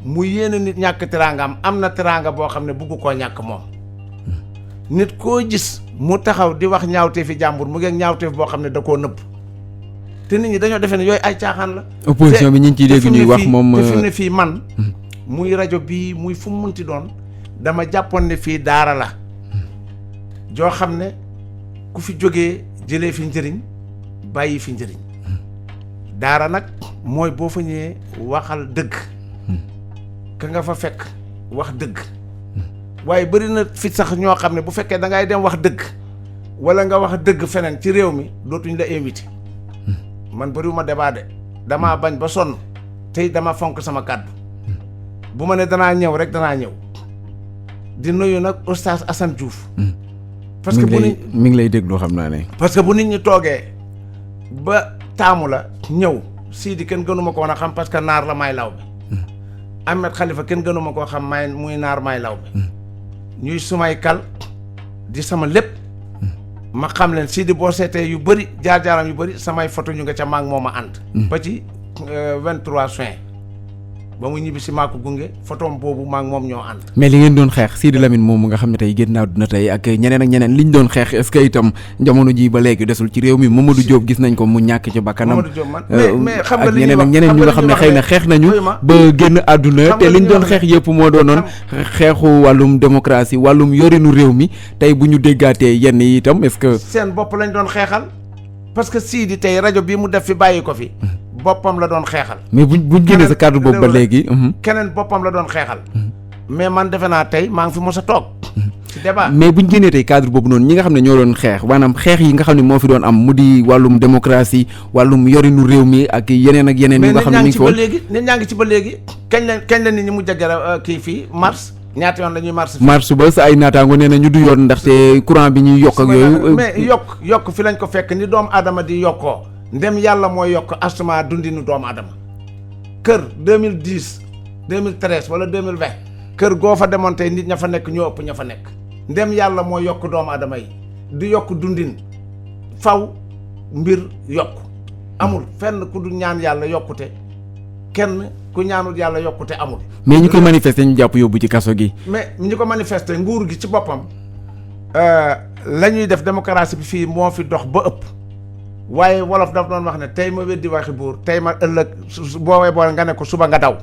mu yéene nit ñàkk teraangam am na teraanga boo xam ne bugg koo ñàkk moom nit koo gis mu taxaw di wax ñaawteef fi jàmbur mu ngi ñaawteef boo xam ne da koo nëbb te nit ñi dañoo defee ne yooyu ay caaxaan la. opposition bi ñu ngi ciy dégg ñuy wax moom te fi mu ne fii man muy rajo bii muy fu mu munti doon dama jàppoon ne fii daara la joo xam ne ku fi jógee jëlee fi njëriñ bàyyi fi njëriñ daara nag mooy boo fa ñëwee waxal dëgg ka nga fa fekk wax dëgg waaye bëri na fi sax ñoo xam ne bu fekkee da ngay dem wax dëgg wala nga wax dëgg feneen ci réew mi dootuñ la invité man bëriwuma débat de damaa bañ ba sonn tey dama fonk sama kàddu bu ma ne danaa ñëw rek danaa ñëw di nuyu nag oustaz Assane Diouf parce que mi ngi lay déglu xam naa ne parce que bu nit ñi toogee ba taamu la ñëw Sidi kenn gënuma ko woon a xam parce que naar la may law bi Ahmed Khalifa kenn gënuma koo xam may muy naar may law bi ñuy sumay kal di sama lépp ma xam leen Sidi boo seetee yu bëri jaar-jaaram yu bëri samay photo ñu nga ca maag moo ma ànd ba ci 23 juin ba mu ñibbi si maa ko gunge photom boobu maag moom ñoo ànd. mais li ngeen doon xeex Sidi Lamine moomu nga xam ne tey génn àdduna tey ak ñeneen liñ doon xeex est-ce que itam jamono ji ba léegi desul ci réew mi Mamadou Diop gis nañ ko mu ñàkk ci bakkanam. Mamadou Diop man mais xam nga ak li ñuy wax ñeneen ñu nga xam ne xëy na xeex nañu ba génn àdduna te liñ doon xeex yëpp moo doonoon xeexu wàllum démocratie wàllum yorinu réew mi tey bu ñu déggaatee yenn yi itam est-ce que. seen bopp lañ doon xeexal parce que Sidi tey rajo bii mu def fi bàyyi ko fi. boppam la doon xeexal. mais buñ génnee sa kàddu boobu ba léegi. keneen boppam la doon xeexal. mais man defe naa tey maa ngi fi mos a toog. ci débat mais buñ génnee tey cadre boobu noonu ñi nga xam ne ñoo doon xeex maanaam xeex yi nga xam ne moo fi doon am mu di wàllum démocratie wàllum yorinu réew mi ak yeneen ak yeneen. yu nga xam ne mi ngi fi woon nit ñaa ngi ci ba léegi kañ la nit ñi mu jagara kii fii mars ñaata yoon la ñuy mars. mars ba sa ay naataango nee na ñu du yoon ndaxte courant bi ñuy yokk ak yooyu. mais yokk fi lañ ko fekk ni doomu aadama di yokkoo. ndem yàlla mooy yokk asuma dundinu doomu adama kër 2010 2013 wala 2020 kër goo fa demoon tey nit ña fa nekk ñoo ëpp ña fa nekk ndem yàlla mooy yokk doomu adama yi di yokk dundin faw mbir yokk amul fenn ku du ñaan yàlla yokkute kenn ku ñaanul yàlla yokkute amul. mais ñi koy manifester ñu jàpp yóbbu ci kaso gi. mais ñi ko manifester nguur gi ci boppam la ñuy def démocratie bi fii moo fi dox ba ëpp. waaye wolof daf doon wax ne tey ma weddi waxi buur tey ma ëllëg boo boo nga ne ko suba nga daw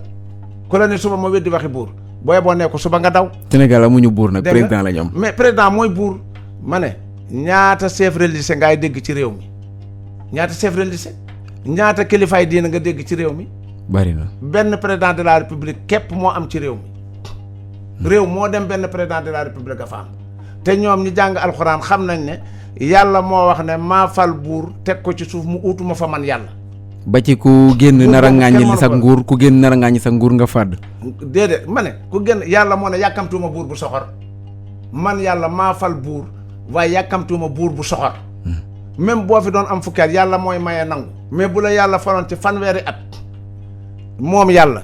ku la ne suba ma weddi waxi buur boo ne ko suba nga daw. Sénégal amuñu buur nag président la ñu am. mais président mooy buur ma ne ñaata chef religieux ngay dégg ci réew mi ñaata chef religieux ñaata kilifaay diina nga dégg ci réew mi. bari na benn président de la république képp moo am ci réew mi réew moo dem benn président de la république nga fa am te ñoom ñi jàng alxuraan xam nañ ne. yàlla moo wax ne maa fal buur teg ko ci suuf mu utuma fa man yàlla. ba ci ku génn nar a ŋàññi li sa nguur ku génn nar a ŋàññi sa nguur nga fàdd. déedéet ma ne ku génn yàlla moo ne yàkkamtuuma buur bu soxor man yàlla maa fal buur waaye yàkkamtuuma buur bu soxor. même boo fi doon am fukki at yàlla mooy maye nangu. mais bu la yàlla faloon ci fanweeri at moom yàlla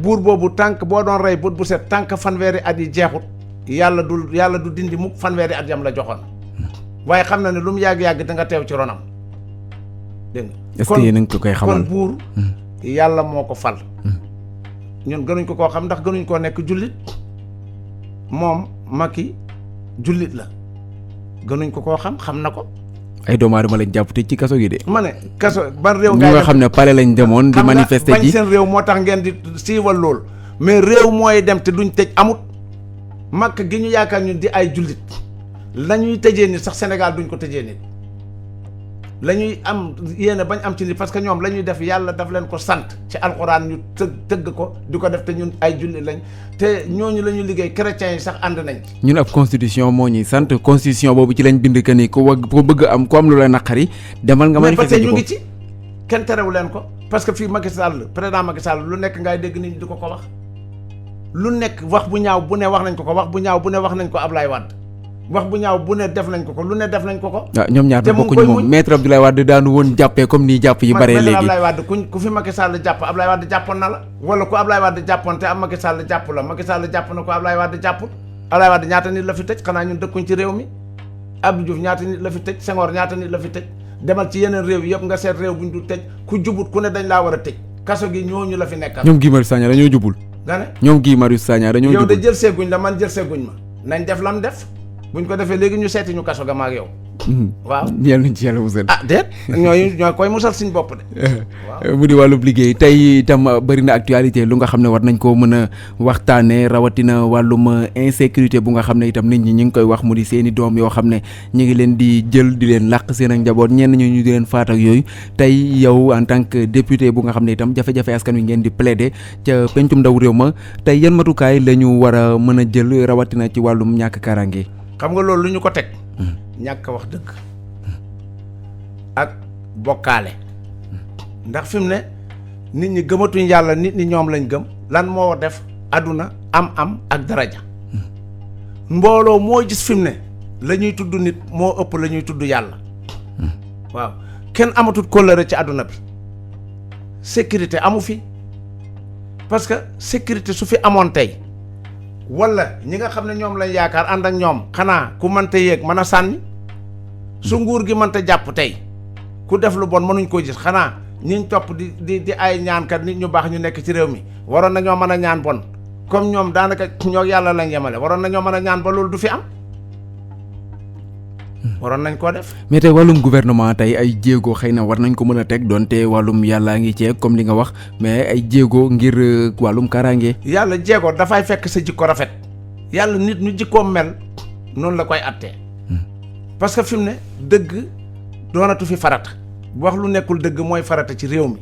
buur boobu tànk boo doon rey bët bu set tànk fanweeri at yi jeexut yàlla du dindi mukk fanweeri at yam la joxoon. waaye xam na ne lu mu yàgg-yàgg da nga teew ci ronam dégg nga. est-ce que yéen a ngi ko koy xamal kon buur yàlla moo ko fal. ñun gënuñ ko koo xam ndax gënuñ koo nekk jullit moom Macky jullit la gënuñ ko koo xam na ko. ay doomu aadama lañ jàpp te ci kaso gi de. ma ne kaso ban réew. ñu nga xam ne pare lañ demoon. di manifester ji bañ seen réew moo tax ngeen di siiwal lool mais réew mooy dem te duñ tëj amut Macky gi ñu yaakaar ñun di ay jullit. la ñuy tëjee nit sax Sénégal duñ ko tëjee nit la ñuy am yéene bañ am ci nit parce que ñoom la ñuy def yàlla daf leen ko sant ci alxuraan ñu tëgg ko di ko def te ñun ay julli lañ te ñooñu la ñuy liggéey chrétiens yi sax ànd nañ. ñun ab constitution moo ñuy sant constitution boobu ci lañ bind que ni ku bëgg am ku am lu la naqari demal nga manifester ñu ngi ci kenn terewu leen ko parce que fii Macky Sall président Macky Sall lu nekk ngay dégg nit ñi di ko wax lu nekk wax bu ñaaw bu ne wax nañ ko wax bu ñaaw bu ne wax nañ ko Ablaye Wade. wax bu ñaaw bu ne def nañ ko lu ne def nañ ko. waaw ñoom ñaar bokkuñu moom maître Abdoulaye Wade daanu woon jàppee comme nii jàpp yi bare léegi. Abdoulaye Wade ku fi Macky Sall jàpp Abdoulaye Wade jàppoon na la. wala ku Abdoulaye Wade jàppoon te am Macky Sall jàpp la Macky Sall jàpp na ko Abdoulaye Wade jàppul. Abdoulaye Wade ñaata nit la fi tëj xanaa ñun dëkkuñ ci réew mi Abdou Diouf ñaata nit la fi tëj Senghor ñaata nit la fi tëj demal ci yeneen réew yëpp nga seet réew buñ du tëj ku jubut ku ne dañ laa war a tëj kaso gi ñooñu la fi nekkal. ñoom Guy Marius Sagna dañoo jubul. nga ne ñoom Guy Marius Sagna dañoo yow de jubul jël seeguñ la man jël seeguñ ma nañ def lam def buñ ko defee léegi ñu seeti ñu kaso ga ma ak yow waaw yàlla nañ ci yàlla musal. déet ñooy koy musal suñ bopp de waaw mu di wàllub liggéey tey itam bëri na actualité lu nga xam ne war nañ koo mën a waxtaanee rawatina wàllum insécurité bu nga xam ne itam nit ñi ñu ngi koy wax mu di seen i doom yoo xam ne ñu ngi leen di jël di leen làq seen ak njaboot ñenn ñu di leen faat ak yooyu tey yow en tant que député bu nga xam ne itam jafe-jafe askan wi ngeen di plaider ca pencum ndaw réew ma tey yan matukaay la ñu war a mën a jël rawatina ci wàllum ñàkk kaaraange. xam nga loolu lu ñu ko teg ñàkk wax dëgg ak bokkaale ndax fi mu ne nit ñi gëmatuñ yàlla nit ñi ñoom lañ gëm lan moo def àdduna am ak daraja mbooloo moo gis fi mu ne la ñuy tudd nit moo ëpp la ñuy tudd yàlla waaw kenn amatut kóllëre ci àdduna bi sécurité amu fi parce que sécurité su fi amoon tey wala ñi nga xam ne ñoom lañ yaakaar ànd ak ñoom xanaa ku mënta yéeg mën a sànni su nguur gi mënta jàpp tey ku def lu bon mënuñ koo gis xanaa ñiñ topp di ay ñaankat nit ñu baax ñu nekk ci réew mi waroon nañoo mën a ñaan bon comme ñoom daanaka ñoo yàlla lañ yemale waroon nañoo mën a ñaan ba loolu du fi am waroon nañ koo def. mais tey wàllum gouvernement tey ay jéego xëy na war nañ ko mën a teg donte wàllum yàllaa ngi ceeg comme li nga wax mais ay jéego ngir wàllum kaaraange. yàlla jéego dafay fekk sa jikko rafet yàlla nit ñu jikkoom mel noonu la koy attee parce que fi mu ne dëgg doonatu fi farata wax lu nekkul dëgg mooy farata ci réew mi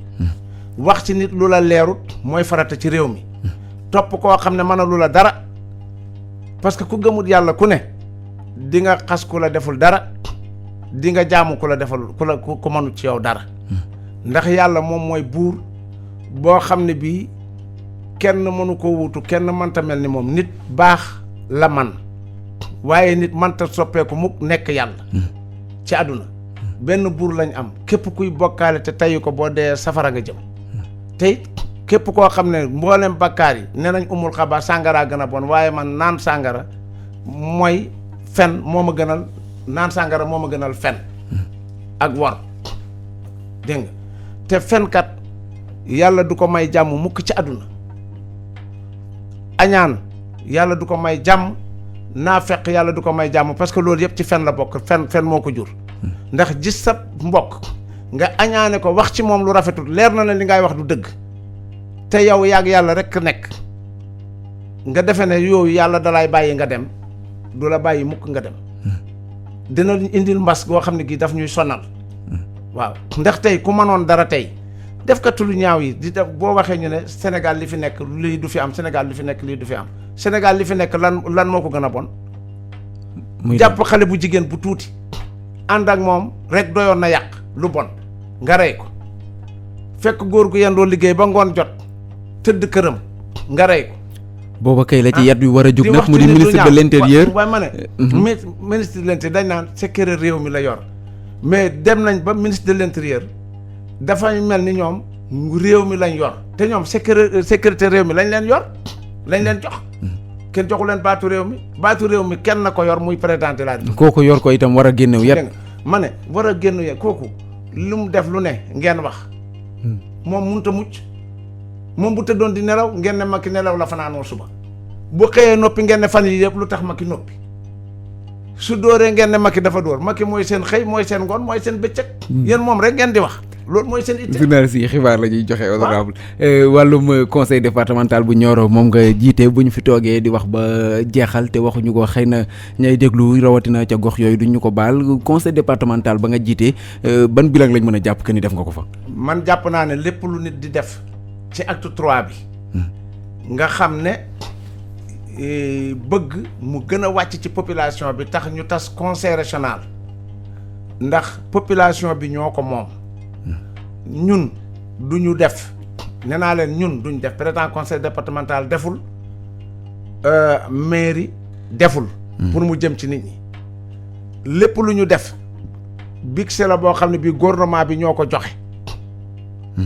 wax ci nit lu la leerut mooy farata ci réew mi topp koo xam ne mënalu la dara parce que ku gëmut yàlla ku ne di nga xas ku la deful dara di nga jaamu ku la defal ku mënut ci yow dara ndax yàlla moom mooy buur boo xam ne bii kenn mënu ko wuutu kenn mënta mel ni moom nit baax la man waaye nit mënta soppeeku mukk nekk yàlla ci àdduna benn buur lañ am képp kuy bokkaale te tayu ko boo dee safara nga jëm te képp koo xam ne mboolem bakkaar yi ne nañ umul xabaar sàngara gën a bon waaye man naan sàngara mooy fen moo ma gënal naan sàngara moo ma gënal fen ak wor dégg nga te fenkat yàlla du ko may jàmm mukk ci àdduna añaan yàlla du ko may jàmm naafeq yàlla du ko may jàmm parce que loolu yëpp ci fen la bokk fen moo ko jur ndax gis sa mbokk nga añaane ko wax ci moom lu rafetul leer na la li ngay wax du dëgg te yow yàgg yàlla rek nekk nga defe ne yooyu yàlla dalay bàyyi nga dem du la bàyyi mukk nga dem dina indil mbas goo xam ne gi daf ñuy sonal waaw ndax tey ku mënoon dara tey def katu lu ñaaw yi di def boo waxee ñu ne Sénégal li fi nekk lii du fi am Sénégal li fi nekk lii du fi am Sénégal li fi nekk lan moo ko gën a bon jàpp xale bu jigéen bu tuuti ànd ak moom rek doyoon na yàq lu bon nga rey ko fekk góor gu yendoo liggéey ba ngoon jot tëdd këram nga rey ko booba kay la ci yat bi war a jóg nag mu di ministre de l'intérieur waaye ma ne ministre de l'intérieur dañ naan secret réew mi la yor mais dem nañ ba ministre de l'intérieur dafay mel ni ñoom réew mi lañ yor te ñoom sécurité réew mi lañ leen yor lañ leen jox kenn joxu leen baatu réew mi kenn na ko yor muy président de la République kooku yor ko itam war a génnew yat ma ne war a génn yat kooku lu mu def lu ne ngeen wax moom mënut a mucc moom bu tëddoon di nelaw ngeen ne Macky nelaw la fanaanoo suba bu xëyee noppi ngeen ne fan yi yëpp lu tax Macky noppi su dóoree ngeen ne Macky dafa dóor Macky mooy seen xëy mooy seen ngoon mooy seen bëccëg yéen moom rek ngeen di wax loolu mooy seen itte. journaliste yi xibaar la ñuy joxe honorable wàllum conseil départemental bu Nioro moom nga jiite bu ñu fi toogee di wax ba jeexal te waxuñu ko xëy na ñay déglu rawatina ca gox yooyu duñ ñu ko baal conseil départemental ba nga jiite ban bilan lañ mën a jàpp que ni def nga ko fa. man jàpp naa ne lépp lu nit di def ci acte 3 bi nga xam ne bëgg mu gën a wàcc ci population bi tax ñu tas conseil régional ndax population bi ñoo ko moom ñun duñu def nee naa leen ñun duñ def président conseil départemental deful mairie deful pour mu jëm ci nit ñi lépp lu ñu def budget la boo xam ne bii gouvernement bi ñoo ko joxe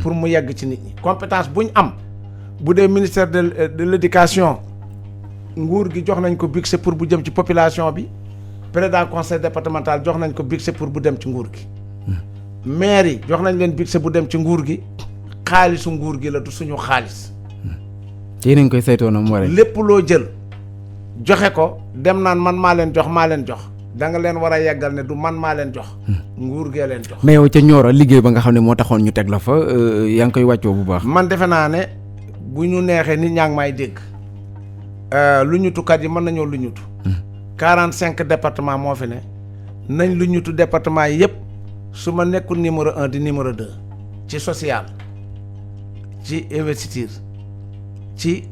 pour mu yegg ci nit ñi compétence bu ñu am bu dee ministère de l'éducation nguur gi jox nañ ko budget pour bu jëm ci population bi président conseil départemental jox nañ ko budget pour bu dem ci nguur gi maire yi jox nañ leen budget bu dem ci nguur gi xaalisu nguur gi la du suñu xaalis te yéen a ngi koy saytoo na mu waree. lépp loo jël joxe ko dem naan man maa leen jox da nga leen war a yeggal ne du man maa leen jox. nguur gee leen jox. mais yow ca Nioro liggéey ba nga xam ne moo taxoon ñu teg la fa yaa ngi koy wàccoo bu baax. man defe naa ne bu ñu neexee nit ñaa ngi may dégg lu ñutukat yi mën nañoo lu ñutu 45 département moo fi ne nañ lu ñutu département yi yëpp su ma nekkul numéro 1 di numéro 2 ci social ci investiture ci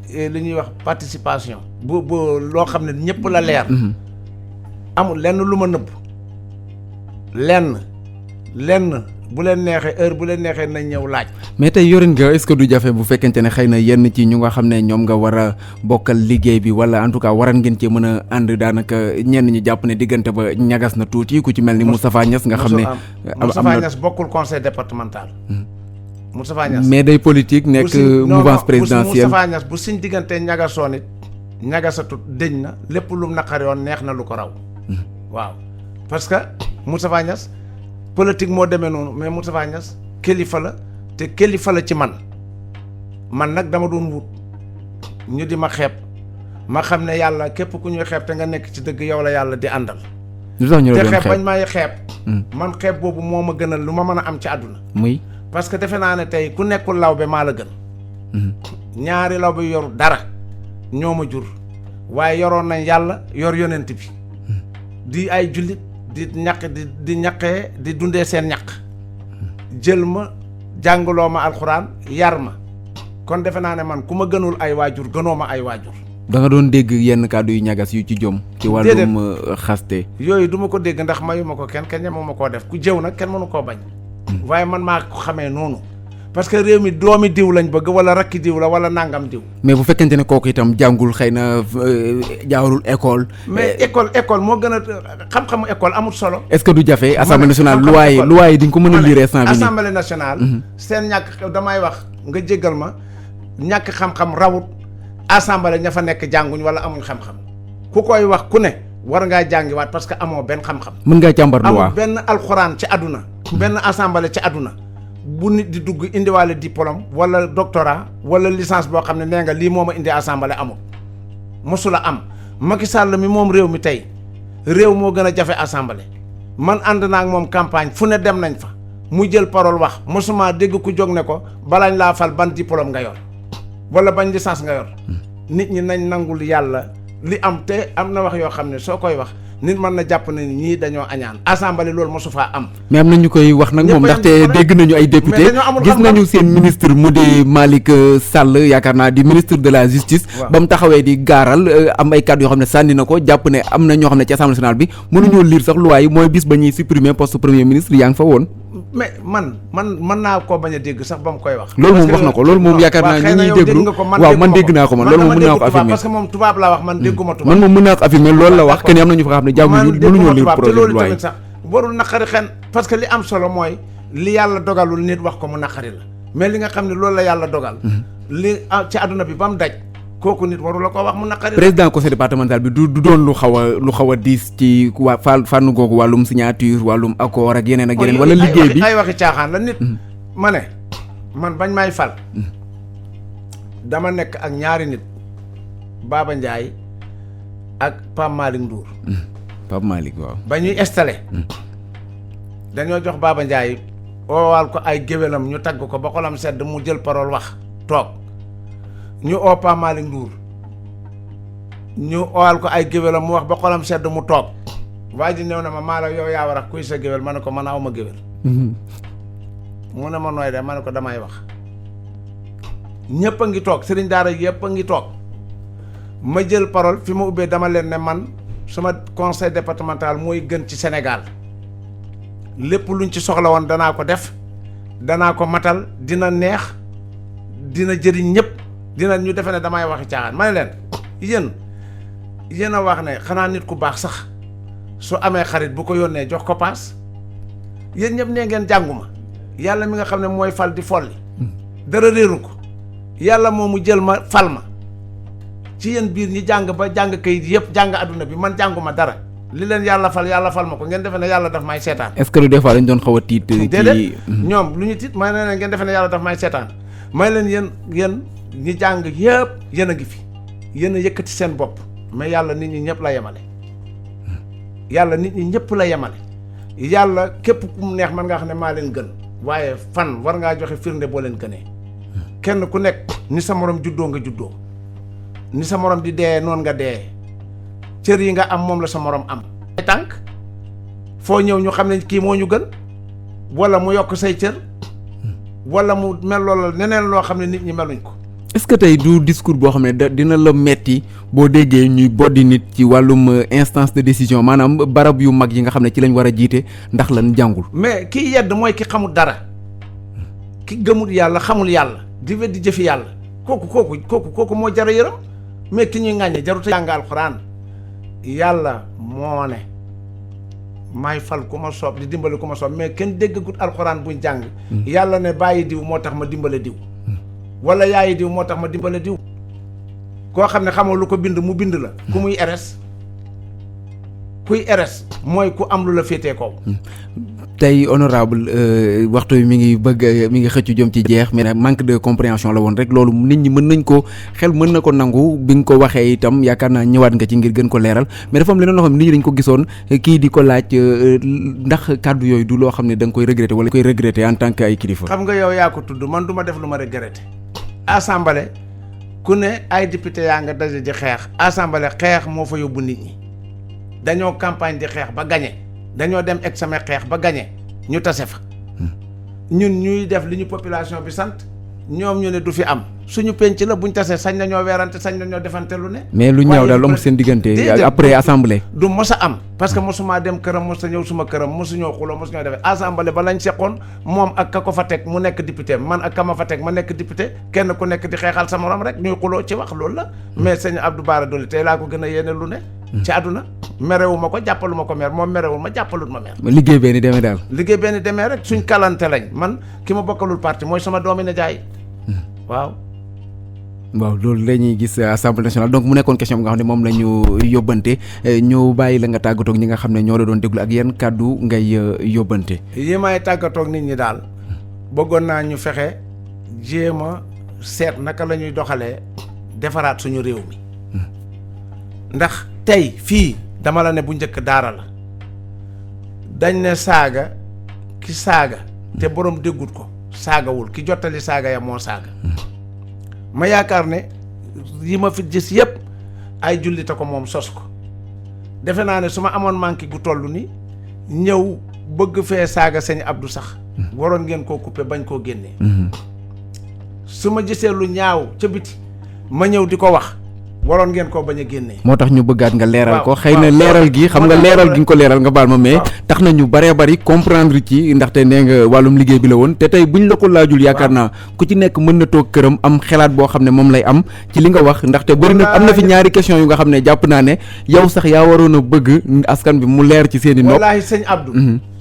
li ñuy wax participation bu loo xam ne ñëpp la leer. amul lenn lu ma nëbb lenn bu leen neexee heure bu leen neexee nañ ñëw laaj. mais tey yorin nga est-ce que du jafe bu fekkente ne xëy na yenn ci ñu nga xam ne ñoom nga war a bokkal liggéey bi wala en tout cas waran ngeen cee mën a ànd daanaka ñenn ñi jàpp ne diggante ba ñagas na tuuti ku ci mel ni Moustapha Niass nga xam ne. Moustapha Niass bokkul conseil départemental. Moustapha Niass mais day politique nekk mouvance présidentielle. Moustapha Niass bu suñ diggante ñagasoon it ñagasatut dëñ na lépp lu mu naqari woon neex na lu ko raw. waaw parce que Moustapha Niass politique moo demee noonu mais Moustapha Niass kilifa la te kilifa la ci man nag dama doon wut ñu di ma xeeb ma xam ne yàlla képp ku ñuy xeeb te nga nekk ci dëgg yow la yàlla di àndal. lu tax ñu la te doon xeeb bañ may xeeb. man xeeb boobu moo ma gënal lu ma mën a am ci àdduna. muy parce que defe naa ne tey ku nekkul lawbe maa la gën. ñaari lawbe yoru dara ñoo ma jur waaye yoroon nañ yàlla yor yonent bi. di ay jullit di ñaq di ñaqee di dundee seen ñaq jël ma jàngaloo ma alxuraan yar ma kon defe naa ne man ku ma gënul ay waajur gënoo ma ay waajur. da nga doon dégg yenn kàddu yu ñagas yu ci jom. ci wàllum xaste. yooyu du ma ko dégg ndax mayu ma ko kenn ñemoo ma koo def ku jëw nag kenn mënu koo bañ. waaye man maa ko xamee noonu. parce que réew mi doomi diw lañ bëgg wala rakki diw la wala nangam diw. mais bu fekkente ne kooku itam jàngul xëy na jaarul école. mais école moo gën a xam-xamu école amul solo. est-ce que du jafe assemblée nationale loi yi di nga ko mën a lire instant bi nii. assemblée nationale. seen ñàkk damay wax nga jéggal ma ñàkk xam-xam rawut assemblée ña fa nekk jànguñ wala amuñ xam-xam ku koy wax ku ne war ngaa jàngiwaat parce que amoo benn xam-xam. mën ngaa càmbar loi amul benn alxuraan ci àdduna. benn assemblée ci àdduna. bu nit di dugg indiwaale diplôme wala doctorat wala licence boo xam ne nee nga lii moo ma indi assemblée amul mosula am Macky Sall mi moom réew mi tey réew moo gën a jafe assemblée man ànd naa ak moom campagne fu ne dem nañ fa mu jël parole wax mosuma dégg ku jóg ne ko balaañ laa fal ban diplôme nga yor wala bañ licence nga yor nit ñi nañ nangul yàlla li am te am na wax yoo xam ne soo koy wax nit mën na jàpp ne ñii dañoo añaan assemblée loolu mosu faa am. mais am na ñu koy wax nag moom ndaxte dégg nañu ay député gis nañu seen ministre mu di Malick Sall yaakaar naa di ministre de la justice. ba mu taxawee di gaaral am ay kàddu yoo xam ne sànni na ko jàpp ne am na ñoo xam ne ci assemblée nationale bi mënuñoo lire sax loi yi mooy bis ba ñuy supprimer poste premier ministre yaa ngi fa woon. mais man mën naa koo bañ a dégg sax ba mu koy wax. loolu moom wax na ko loolu moom yaakaar naa ñi ñuy déglu waaw man dégg naa ko man loolu moom mën naa ko affirmer parce que moom tubaab la wax man dégguma tubaab. man moom mën naa ko affirmer loolu la wax kenn am nañu fa xam ne jànguñu mënuñoo lire projet de loi yi loolu tamit sax warul naqari xen parce que li am solo mooy li yàlla dogalul nit wax ko mu naqari la mais li nga xam ne loolu la yàlla dogal. li ci àdduna bi ba mu daj kooku nit waru la ko wax mu naqari. président conseil départemental bi du doon lu xaw a diis ci waa fànn googu wàllum signature wàllum accord ak yeneen ak yeneen. wala liggéey bi ay waxi caaxaan la nit. ma ne man bañ may fal. dama nekk ak ñaari nit Baba Ndiaye ak Pape Malick Ndour. Pape Malick waaw. ba ñuy installé. dañoo jox Baba Ndiaye oowal ko ay géwélam ñu tagg ko ba xolam sedd mu jël parole wax toog. ñu oo Pape Malick Ndour ñu oowal ko ay géwélam mu wax ba xolam sedd mu toog waa ji ñëw na ma maa la yow yaa war a kuy sa géwél ma ne ko man aw ma géwél mu ne ma nooy de ma ne ko damay wax ñëpp a ngi toog sëriñ daara yëpp a ngi toog ma jël parole fi ma ubbee dama leen ne man sama conseil départemental mooy gën ci Sénégal lépp luñ ci soxla woon danaa ko def danaa ko matal dina neex dina jëriñ ñëpp dina ñu defe ne damay waxi caaxaan ma ne leen yéen a wax ne xanaa nit ku baax sax su amee xarit bu ko yónnee jox ko paas yéen ñëpp nee ngeen jànguma yàlla mi nga xam ne mooy fal di folli dara réeru ko yàlla moomu jël ma fal ma ci yéen biir ñi jàng ba jàng kayit yëpp jàng adduna bi man jànguma dara li leen yàlla fal ma ko ngeen defe ne yàlla daf may seetaan. est-ce que des fois dañ doon xaw a tiit. déedéet ñoom lu ñu tiit may ne ngeen defe ne yàlla daf may seetaan may leen yéen ñi jàng yëpp yéen a ngi fi yéen a yëkkati seen bopp mais yàlla nit ñi ñëpp la yemale yàlla nit ñi ñëpp la yemale yàlla képp ku mu neex man nga xam ne maa leen gën waaye fan war ngaa joxe firnde boo leen gënee kenn ku nekk ni sa morom juddoo nga juddoo ni sa morom di dee noonu nga dee cër yi nga am moom la sa morom am ay tànk foo ñëw ñu xam ne kii moo ñu gën wala mu yokk say cër wala mu mel loola neneen loo xam ne nit ñi meluñ ko. est-ce que tey du discours boo xam ne dina la metti boo déggee ñuy boddi nit ci wàllum instance de décision maanaam barab yu mag yi nga xam ne ci lañ war a jiite ndax lan jàngul. mais kiy yedd mooy ki xamul dara ki gëmul yàlla xamul yàlla di weddi jëfi yàlla kooku moo jar a yërëm mais ki ñuy ŋàññe jarut a jàng alxuraan yàlla moo ne maay fal ku ma soob di dimbali ku ma soob mais kenn déggagut alxuraan buñ jàng. yàlla ne bàyyi diw moo tax ma dimbale diw. wala yaayi diw moo tax ma dimbale diw koo xam ne xamoo lu ko bind mu bind la ku muy eres kuy eres mooy ku am lu la féetee kaw. tey honorable waxtu bi mi ngi xëccu jëm ci jeex mais manque de compréhension la woon rek loolu nit ñi mën nañ ko xel mën na ko nangu bi nga ko waxee itam yaakaar naa ñëwaat nga ci ngir gën ko leeral mais dafa am leneen loo xam ne nit ñi dañ ko gisoon kii di ko laaj ndax kàddu yooyu du loo xam ne da nga koy regretter wala koy regretter en tant que ay kilifa. xam nga yow yaa ko tudd man du ma def lu ma regretter. assemblée ku ne ay député yaa nga daje di xeex assemblée xeex moo fa yóbbu nit ñi dañoo campagne di xeex ba gagné dañoo dem examen xeex ba gagné ñu tase fa ñun ñuy def li ñu population bi sant ñoom ñu ne du fi am suñu penc la buñ tasee sañ nañoo weerante sañ nañoo defante lu ne. mais lu ñaaw daal amul seen diggante après assemblée. du mos a am parce que mosumaa dem këram mos a ñëw suma këram mosuñoo xuloo mosuñoo defee assemblée ba lañ seqoon moom ak ka ko fa teg mu nekk député man ak ka ma fa teg ma nekk député kenn ku nekk di xeexal sa morom rek ñuy xuloo ci wax loolu la. mais sëñ Abdou Bara Dolly tey laa ko gën a yéene lu ne. ci àdduna merewu ma ko jàppalu ma ko meer moom merewul ma jàppalut ma meer. liggéey benn demee daal. liggéey benn demee rek suñ kalante lañ man ki ma bokkalul parti mooy sama doomi na jaay waaw loolu la ñuy gis assemblée nationale donc mu nekkoon question bi nga xam ne moom la ñu yóbbante ñu bàyyi la nga tàggatoog ñi nga xam ne ñoo la doon déglu ak yan kàddu ngay yóbbante. yi may tàggatoog nit ñi daal bëggoon naa ñu fexe jéem a seet naka la ñuy doxalee defaraat suñu réew mi ndax tey fii dama la ne bu njëkk daara la dañ ne saaga ki saaga te borom déggut ko saagawul ki jottali saaga ya moo saaga ma yaakaar ne yi ma fi gis yëpp ay jullite ko moom sos ko defe naa ne su ma amoon manqué gu toll ni ñëw bëgg fee saaga sëñ Abdou sax waroon ngeen koo couper bañ koo génnee su ma gisee lu ñaaw ca biti ma ñëw di ko wax waroon ngeen koo bañ a génnee. moo tax ñu bëggaat nga leeral ko xëy na leeral gi xam nga leeral gi nga ko leeral nga baal ma mais tax na ñu bëree bëri comprendre ci ndaxte nee nga wàllum liggéey bi la woon te tey buñ la ko laajul yaakaar naa ku ci nekk mën na toog këram am xelaat boo xam ne moom lay am ci li nga wax ndaxte bëri na am na fi ñaari question yu nga xam ne jàpp naa ne yow sax yaa waroon a bëgg askan bi mu leer ci seen i nopp. wallaahi sëñ Abdou.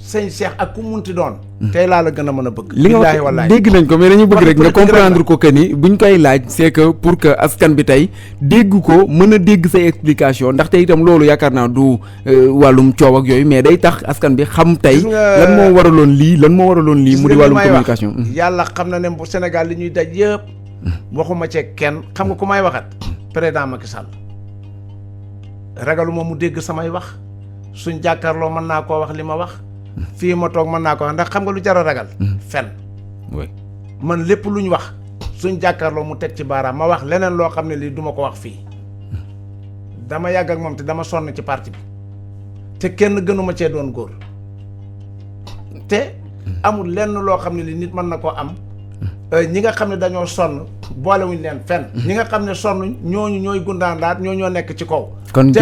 sëñ Cheikh ak ku munti doon. tey laa la gën a mën a bëgg. li nga wax dégg nañ ko mais dañu bëgg rek nga comprendre ko que ni buñ koy laaj c'est que pour que askan bi tey dégg ko mën a dégg say explication ndaxte itam loolu yaakaar naa du wàllum coow ak yooyu mais day tax askan bi xam tey lan moo waraloon lii mu di wàllum communication. yàlla xam na ne bu Sénégal li ñuy daj yëpp waxuma ci kenn xam nga ku may waxat président Macky Sall ragaluma mu dégg samay wax suñ jàkkaarloo mën naa koo wax li ma wax fii ma toog mën naa ko wax ndax xam nga lu jar a ragal. fen man lépp lu ñu wax suñ jàkkaarloo mu teg ci baaraam ma wax leneen loo xam ne lii duma ko wax fii dama yàgg ak moom te dama sonn ci parti bi te kenn gënuma cee doon góor te amul lenn loo xam ne lii nit mën na koo am ñi nga xam ne dañoo sonn boolewuñ leen fenn ñi nga xam ne sonn ñooñu ñooy gundaandaat ñoo nekk ci kaw. kon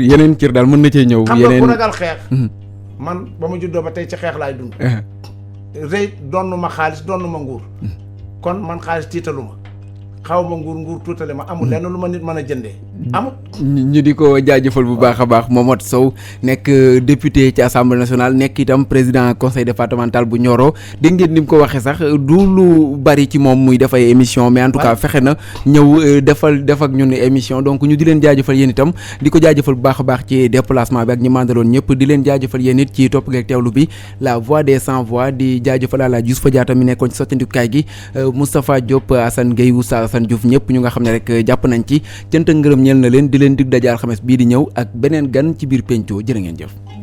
yeneen cër daal mën na cee ñëw. xam nga ku ragal xeex. man ba ma juddoo ba tey ci xeex laay dund. rëy donnu ma xaalis donnu ma nguur. kon man xaalis tiitalu ma xaw ma nguur tuutale ma amul lenn lu ma nit mën a jëndee. amut. ñu di ko jaajëfal bu baax a baax Momadou Sow nekk député ci assemblée nationale nekk itam président conseil départemental bu Nioro dégg ngeen ni mu ko waxee sax du lu bari ci moom muy def ay émission mais en tout cas fexe na ñëw def ak ñun émission donc ñu di leen jaajëfal yéen itam di ko jaajëfal bu baax a baax ci déplacement bi ak ñi mandaloon ñëpp di leen jaajëfal yéen it ci topp geeg teewlu bi la voix des sans voix di jaajëfal Alaaji Youssoufa Diatta mi nekkoon ci sottandikukaay gi Moustapha Diop Assane Gueye Oustaz Assane Diouf ñëpp ñu nga xam ne rek jàpp nañ ci cant ak ngërëm ñeel na leen di leen dig daje alxames bii di ñëw ak beneen gan ci biir penco jërë ngeen jëf